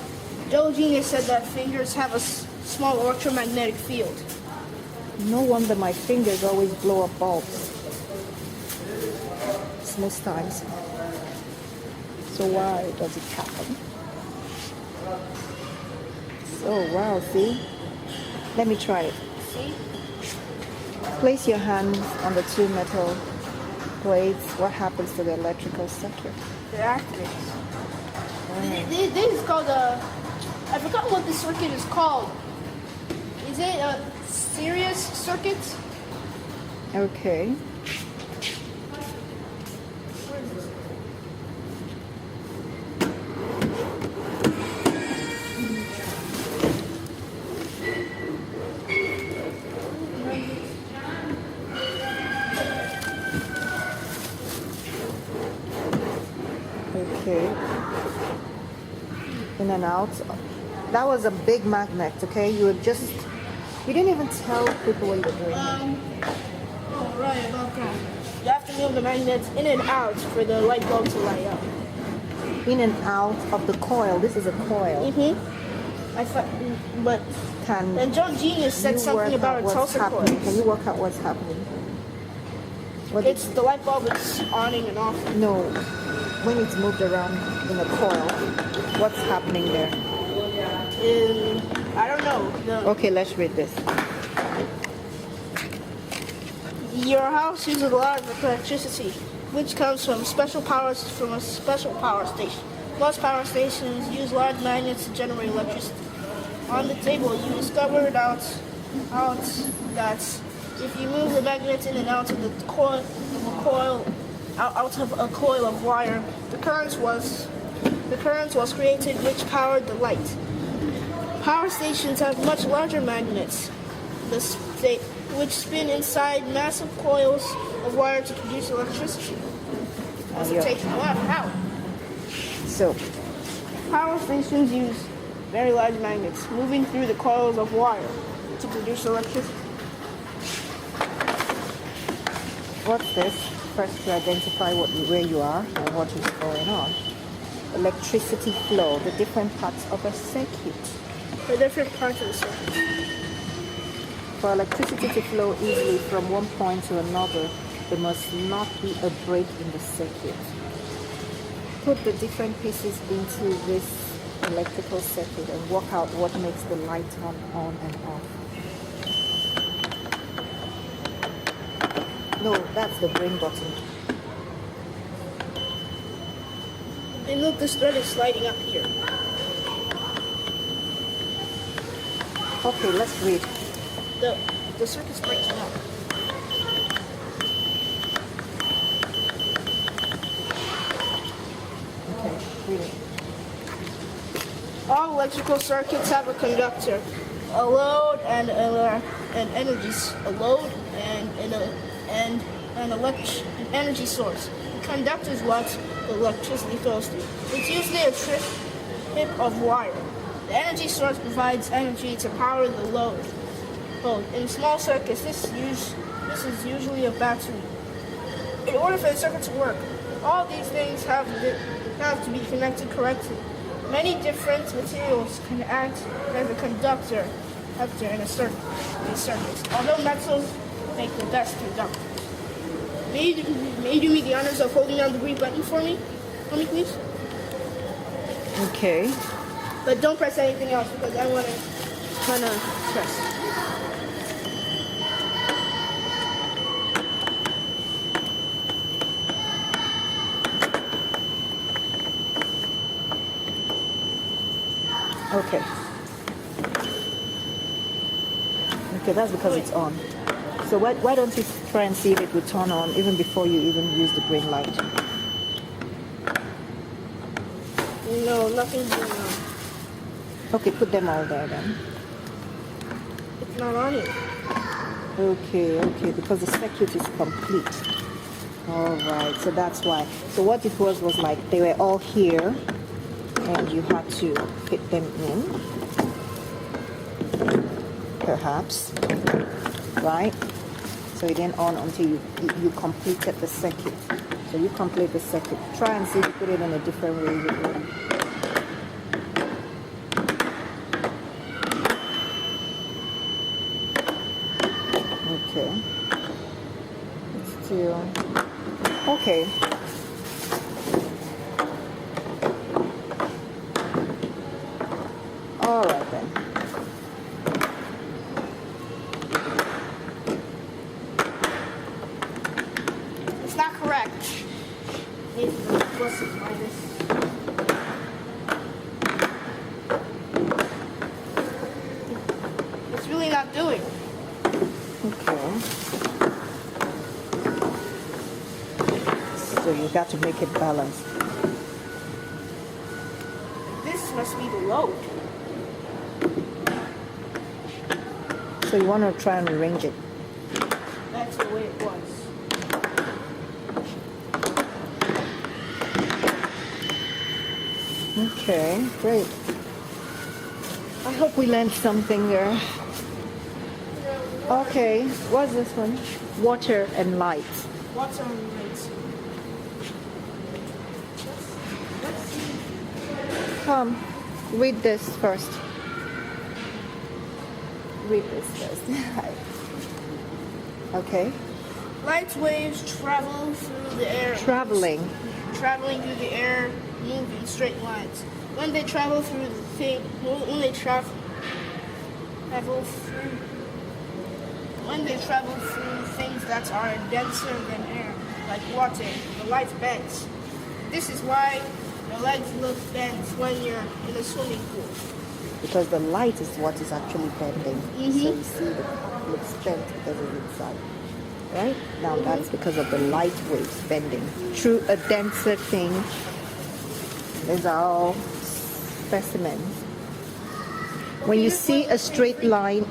Joe Genius said that fingers have a small electromagnetic field. No wonder my fingers always blow up bulbs. It's most times. So why does it happen? So wow, see? Let me try it. See? Place your hands on the two metal plates. What happens to the electrical circuit? They're activated. This is called a. I forgot what the circuit is called. Is it a series circuit? Okay. in and out. That was a big magnet, okay? You didn't even tell people what you were doing. Oh, right, about that. You have to move the magnets in and out for the light bulb to light up. In and out of the coil. This is a coil. I thought, but and John Genius said something about a Tulsa coil. Can you work out what's happening? It's the light bulb is on and off. No, when it's moved around in a coil, what's happening there? I don't know. Okay, let's read this. Your house uses a lot of electricity, which comes from a special power station. Most power stations use large magnets to generate electricity. On the table, you discovered out that if you move the magnets in and out of the coil of wire, the current was created, which powered the light. Power stations have much larger magnets, which spin inside massive coils of wire to produce electricity. Also takes a lot of power. So, Power stations use very large magnets moving through the coils of wire to produce electricity. what's this? First, to identify where you are and what is going on. Electricity flow, the different parts of a circuit. The different parts of the circuit. For electricity to flow easily from one point to another, there must not be a break in the circuit. Put the different pieces into this electrical circuit and work out what makes the light turn on and off. No, that's the brain button. And look, this thread is sliding up here. Okay, let's read. The circuit's breaking up. Okay, read it. All electrical circuits have a conductor, a load, and an energy, a load and an energy source. The conductor is what the electricity flows through. It's usually a strip of wire. The energy source provides energy to power the load. In small circuits, this is usually a battery. In order for the circuit to work, all these things have to be connected correctly. Many different materials can act as a conductor in a circuit. Although metals make the best conductors. May you do me the honors of holding down the green button for me, please? Okay. But don't press anything else because I want to kind of press. Okay. Okay, that's because it's on. So why don't you try and see if it will turn on even before you even use the green light? No, nothing's going on. Okay, put them all there then. It's not on yet. Okay, because the circuit is complete. Alright, so that's why. So what it was like they were all here and you had to fit them in. Perhaps. Right? So it didn't on until you completed the circuit. So you complete the circuit. Try and see if you put it in a different way. Okay. It's still okay. All right then. It's not correct. It's plus minus. It's really not doing. Okay. So you got to make it balanced. This must be the load. So you want to try and arrange it. That's the way it was. Okay, great. I hope we learned something there. Okay, what's this one? Water and light. Water and lights. Let's see. Come, read this first. Read this first. Okay. Light waves travel through the air. Traveling. Traveling through the air, move in straight lines. When they travel through the thing, when they travel through things that are denser than air, like water, the light bends. This is why your legs look bent when you're in a swimming pool. Because the light is what is actually bending. So you see the looks bent because it's inside. Right? Now that's because of the light waves bending through a denser thing. These are all specimens. When you see a straight line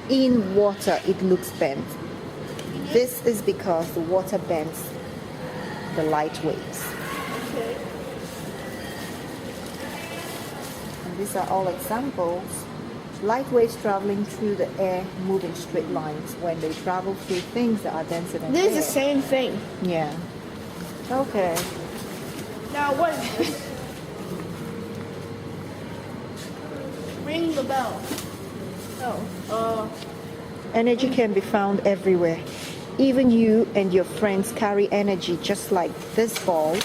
in water, it looks bent. This is because the water bends the light waves. Okay. And these are all examples. Light waves traveling through the air move in straight lines when they travel through things that are denser than This air. is the same thing. Yeah. Okay. Now what is this? Ring the bell. Oh. Energy can be found everywhere. Even you and your friends carry energy just like this ball,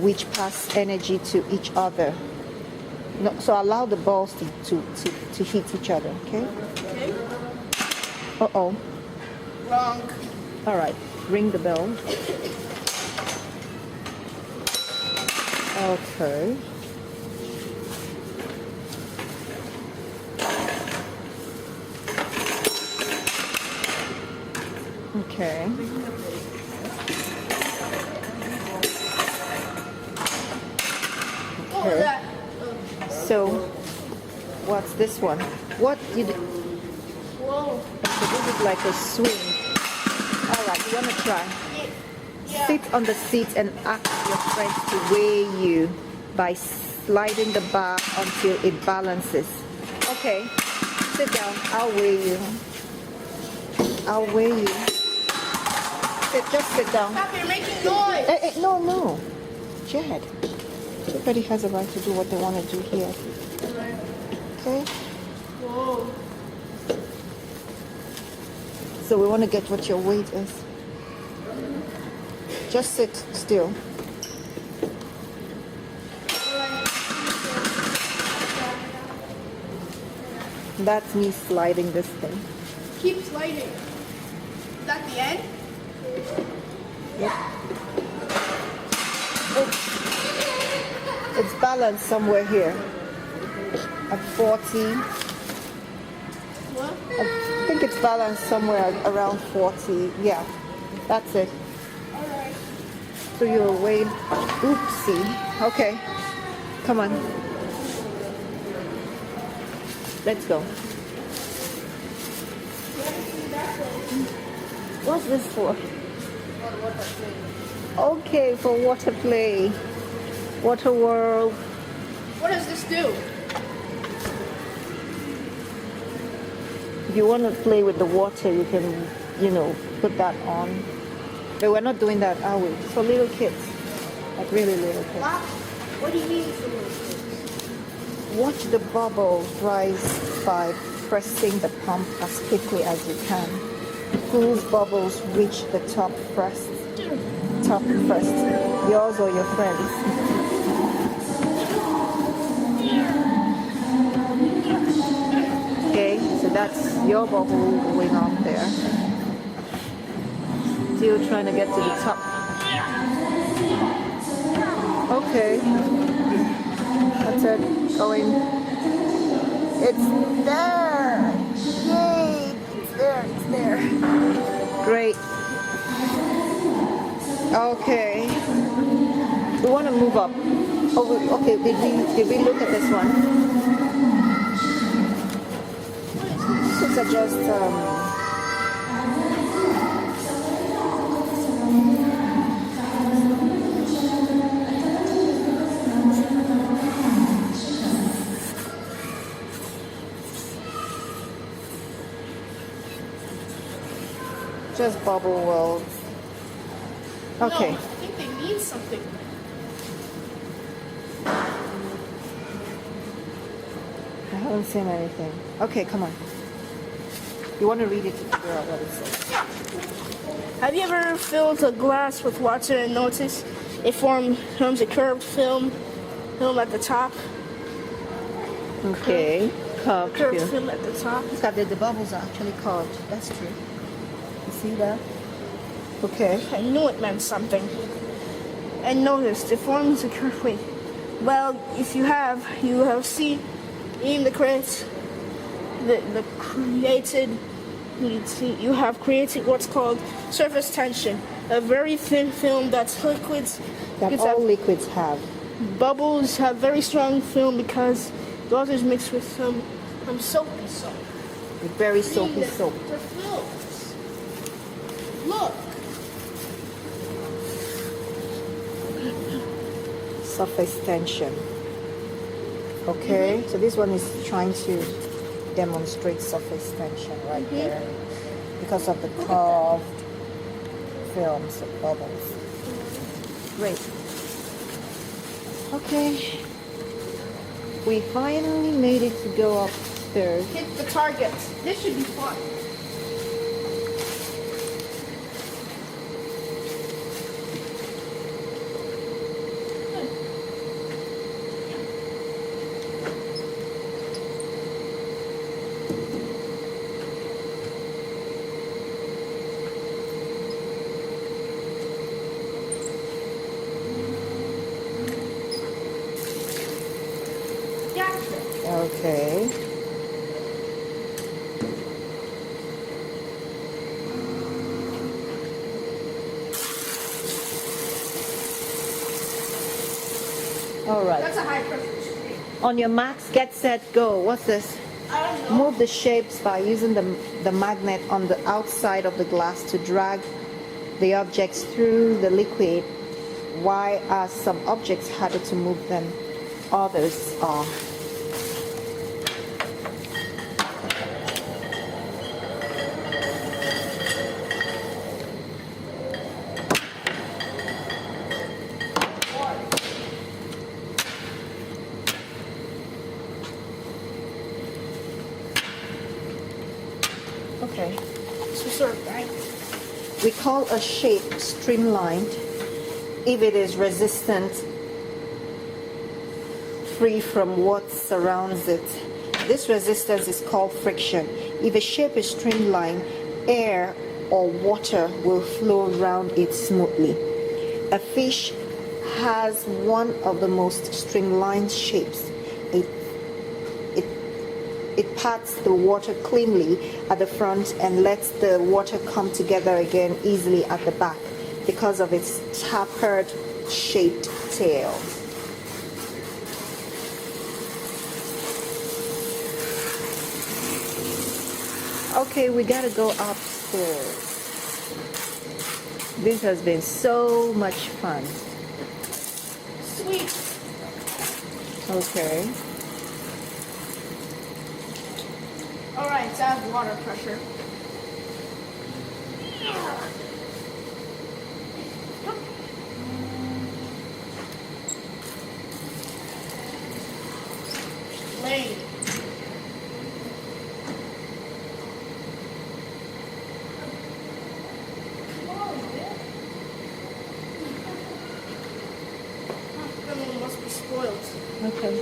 which pass energy to each other. No, so allow the balls to hit each other, okay? Okay. Uh-oh. Wrong. All right, ring the bell. Okay. Okay. What was that? So, what's this one? What did? Whoa. So this is like a swing. All right, you want to try? Yeah. Sit on the seat and ask your friends to weigh you by sliding the bar until it balances. Okay, sit down. I'll weigh you. I'll weigh you. Just sit down. Stop, you're making noise. No. Jed. Everybody has a right to do what they want to do here. Okay? Whoa. So we want to get what your weight is. Just sit still. That's me sliding this thing. Keep sliding. Is that the end? Yep. It's balanced somewhere here. At 40. What? I think it's balanced somewhere around 40. Yeah, that's it. Alright. So you're weighing. Oopsie. Okay. Come on. Let's go. What's this for? Okay, for water play. Water world. What does this do? If you want to play with the water, you can, put that on. But we're not doing that, are we? It's for little kids. Like really little kids. What do you mean for little kids? Watch the bubbles rise by pressing the pump as quickly as you can. Whose bubbles reach the top first? Yours or your friends? Okay, so that's your bubble going up there. Still trying to get to the top. Okay. That's it. Going. It's there! Yay! It's there. Great. Okay. We want to move up. Oh, okay. Did we look at this one? These are just just bubble worlds. Okay. No, I think they mean something. I haven't seen anything. Okay, come on. You want to read it to figure out what it says? Have you ever filled a glass with water and noticed it forms a curved film at the top? Okay. Carved Curved film. film at the top. Look at the bubbles are actually carved. That's true. You see that? Okay. I knew it meant something. And noticed it forms a curve. Wait. Well, if you have seen in the created you have created what's called surface tension, a very thin film that's liquids. That all liquids have. Bubbles have very strong film because the water is mixed with some soapy soap. Very soapy soap. For films. Look. Surface tension. Okay, so this one is trying to demonstrate surface tension right there because of the carved films of bubbles. Great. Okay, we finally made it to go upstairs. Hit the target. This should be fun. Okay. All right. That's a high pressure screen. On your marks, get set, go. What's this? I don't know. Move the shapes by using the magnet on the outside of the glass to drag the objects through the liquid. Why are some objects harder to move than others are? Okay. Some sort of bank. We call a shape streamlined if it is resistant, free from what surrounds it. This resistance is called friction. If a shape is streamlined, air or water will flow around it smoothly. A fish has one of the most streamlined shapes. It pats the water cleanly at the front and lets the water come together again easily at the back because of its tapered shaped tail. Okay, we gotta go upstairs. This has been so much fun. Sweet. Okay. All right, so I have water pressure. Lane. Everyone must be spoiled. Okay.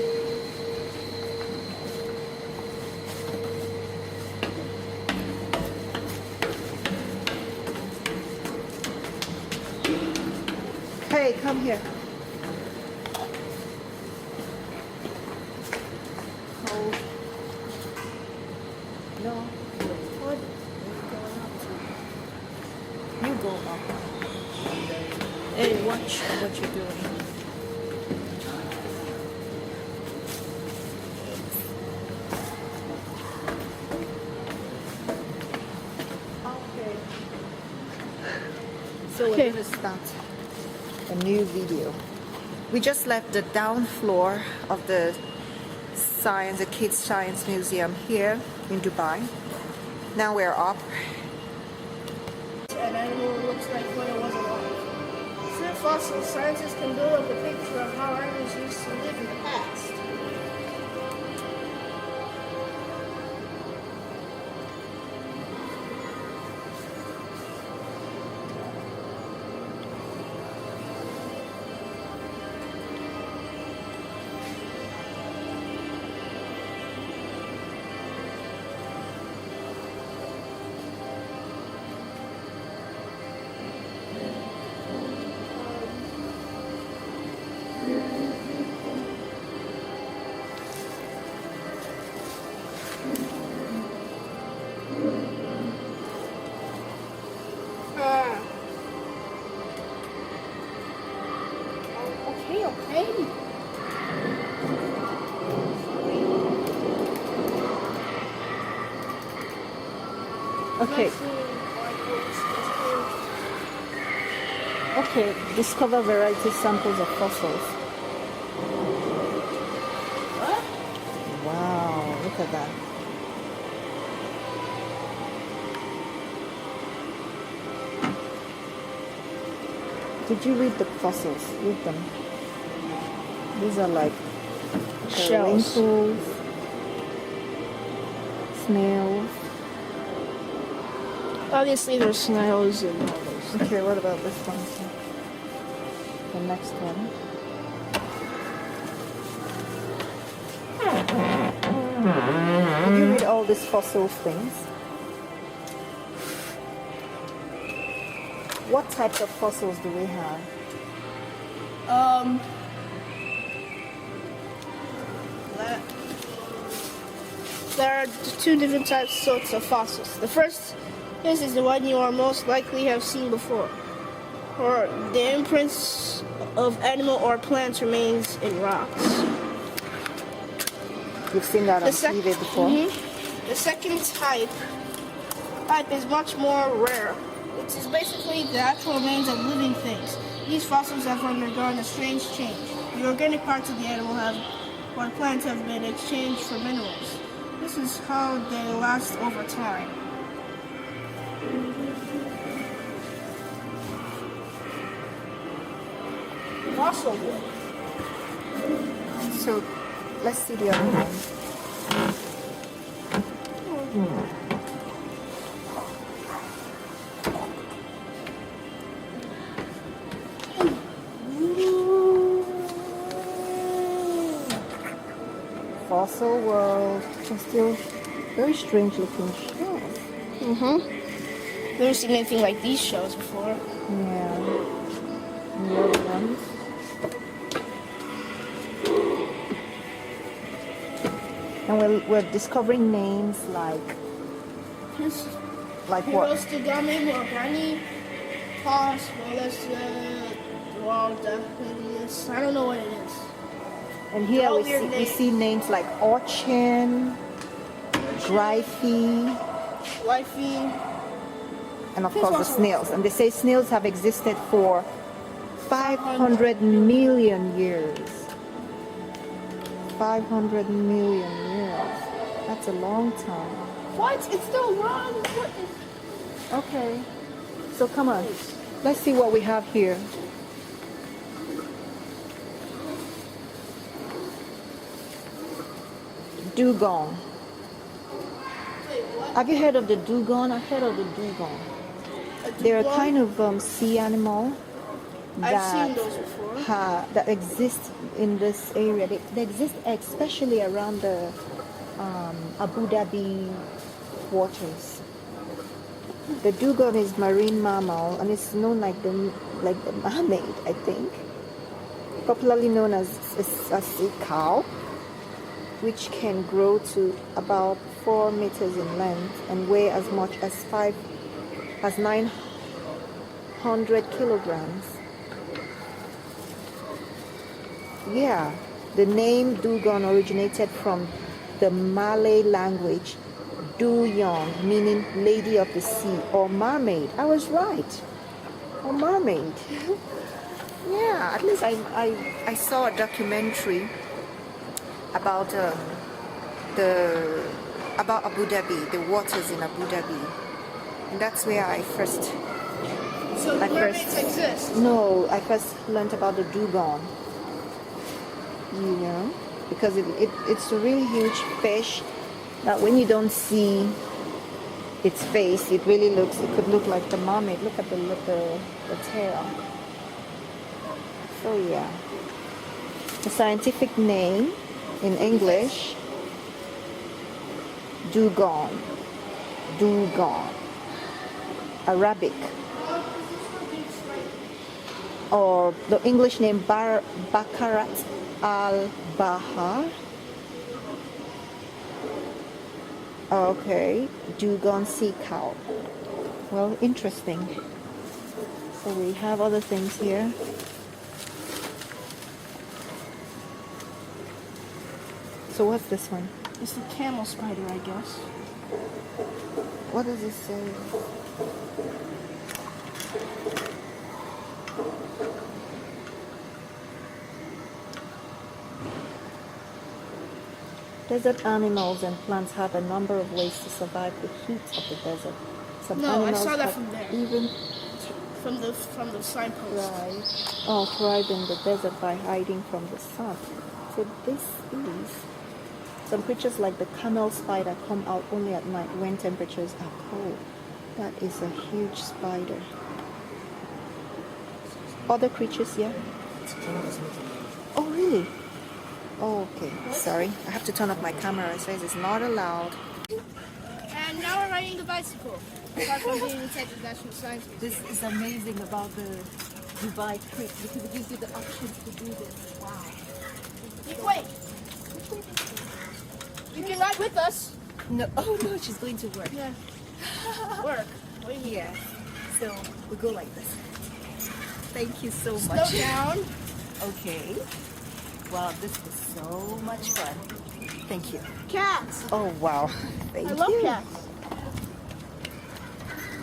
Hey, come here. Hold. No. What? You go up. Hey, watch what you're doing. Okay. So we're gonna start a new video. We just left the down floor of the Kids Science Museum here in Dubai. Now we're up. an animal looks like when it was alive. Through fossils, scientists can build up a picture of how animals used to live in the past. Okay. Okay. Okay. Discover variety samples of fossils. What? Wow, look at that. Did you read the fossils? Read them. These are like Shells. periwinkles, snails. Obviously, there's snails and all those. Okay, what about this one? The next one. Did you read all these fossil things? What types of fossils do we have? There are two different sorts of fossils. The first is the one you are most likely have seen before, or the imprints of animal or plant remains in rocks. You've seen that on TV before? The second type is much more rare. It is basically the actual remains of living things. These fossils have undergone a strange change. The organic parts of the animal or plants have been exchanged for minerals. This is how they last over time. Fossil wood. So let's see the other one. Fossil world. It's still very strange looking shells. Never seen anything like these shells before. Yeah. And the other ones. And we're discovering names like what? Hirostigami, Morgani, Pos, I don't know what it is. And here all we weird we see names like Orchin, Gryphie, Wifey. and of This course the also- snails. And they say snails have existed for 500 million years. 500 million years. That's a long time. What? It's still wrong. What is... Okay. So come on. Let's see what we have here. Dugong. Wait, what? Have you heard of the dugong? I've heard of the dugong. They're a kind of sea animal I've seen those before. that exist in this area. They exist especially around the Abu Dhabi waters. The dugong is marine mammal and it's known like the mermaid, I think. Popularly known as a cow, which can grow to about 4 meters in length and weigh as much as 900 kilograms. Yeah, the name dugong originated from the Malay language Duyong, meaning lady of the sea or mermaid. I was right. Or mermaid. Yeah, at least I saw a documentary about about Abu Dhabi, the waters in Abu Dhabi, and that's where I first So the I mermaids first- exist. No, I first learned about the dugong. You know, because it's a really huge fish that when you don't see its face, it really looks, it could look like the mermaid. Look at the tail. So yeah. The scientific name in English, dugong. Dugong. Arabic. Or the English name Bakarat al-Bahar. Okay, dugong sea cow. Well, interesting. So we have other things here. So what's this one? It's the camel spider, I guess. What does it say? Desert animals and plants have a number of ways to survive the heat of the desert. Some No, I animals saw that have from there. even From the signpost. thrive in the desert by hiding from the sun. So this is some creatures like the camel spider come out only at night when temperatures are cold. That is a huge spider. Other creatures here? Oh really? Oh, okay. Sorry. I have to turn off my camera. It says it's not allowed. And now we're riding the bicycle. Apart from being inside the National Science Museum. This is amazing about the Dubai trip because it gives you the options to do this. Wow. Wait. You can ride with us. No, oh no, she's going to work. Yeah. Work. Yeah. So we go like this. Thank you so Slow much. down. Okay. Wow, this was so much fun. Thank you. Cats. Oh wow. Thank I you. love cats.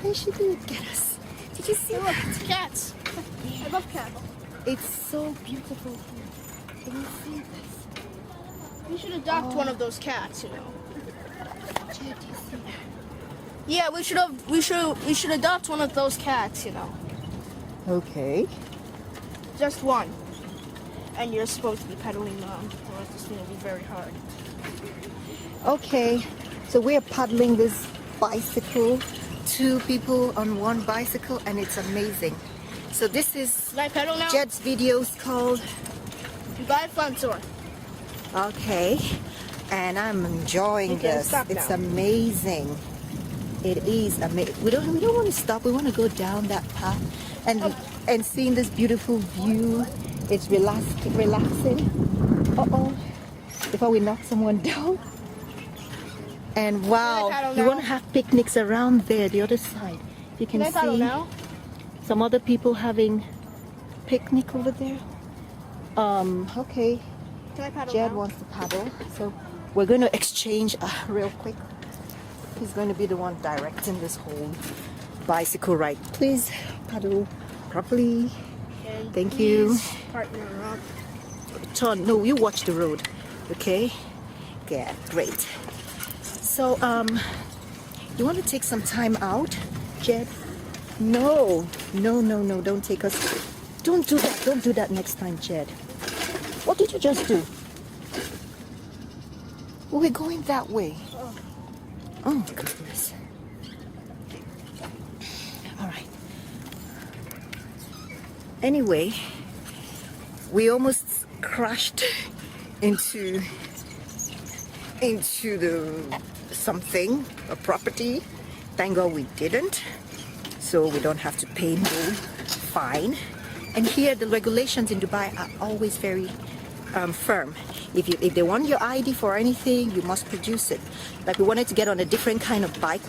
Hey, she did get us. Did you see Look, that? it's cats. I love cats. It's so beautiful here. Can you see this? We should adopt one of those cats, you know. Jed, do you see that? Yeah, we should adopt one of those cats, you know. Okay. Just one. And you're supposed to be pedaling them, or else it's going to be very hard. Okay. So we are paddling this bicycle. 2 people on one bicycle, and it's amazing. So this is Can I pedal now? Jed's videos called Dubai Fun Tour. Okay, and I'm enjoying You can this. stop It's now. amazing. It is amazing. We don't want to stop. We want to go down that path and seeing this beautiful view. It's relaxing. Uh-oh. Before we knock someone down. And wow, paddle you now? want to have picnics around there, the other side. You can Can I paddle see now? some other people having picnic over there. Okay. Can I paddle Jed now? wants to paddle, so we're going to exchange real quick. He's going to be the one directing this whole bicycle ride. Please paddle properly. And Thank you. please partner up. Turn. No, you watch the road. Okay? Yeah, great. So, you want to take some time out, Jed? No, don't take us. Don't do that. Don't do that next time, Jed. What did you just do? Well, we're going that way. Oh, goodness. All right. Anyway, we almost crashed into a property. Thank God we didn't. So we don't have to pay no fine. And here the regulations in Dubai are always very firm. If they want your ID for anything, you must produce it. Like we wanted to get on a different kind of bike, we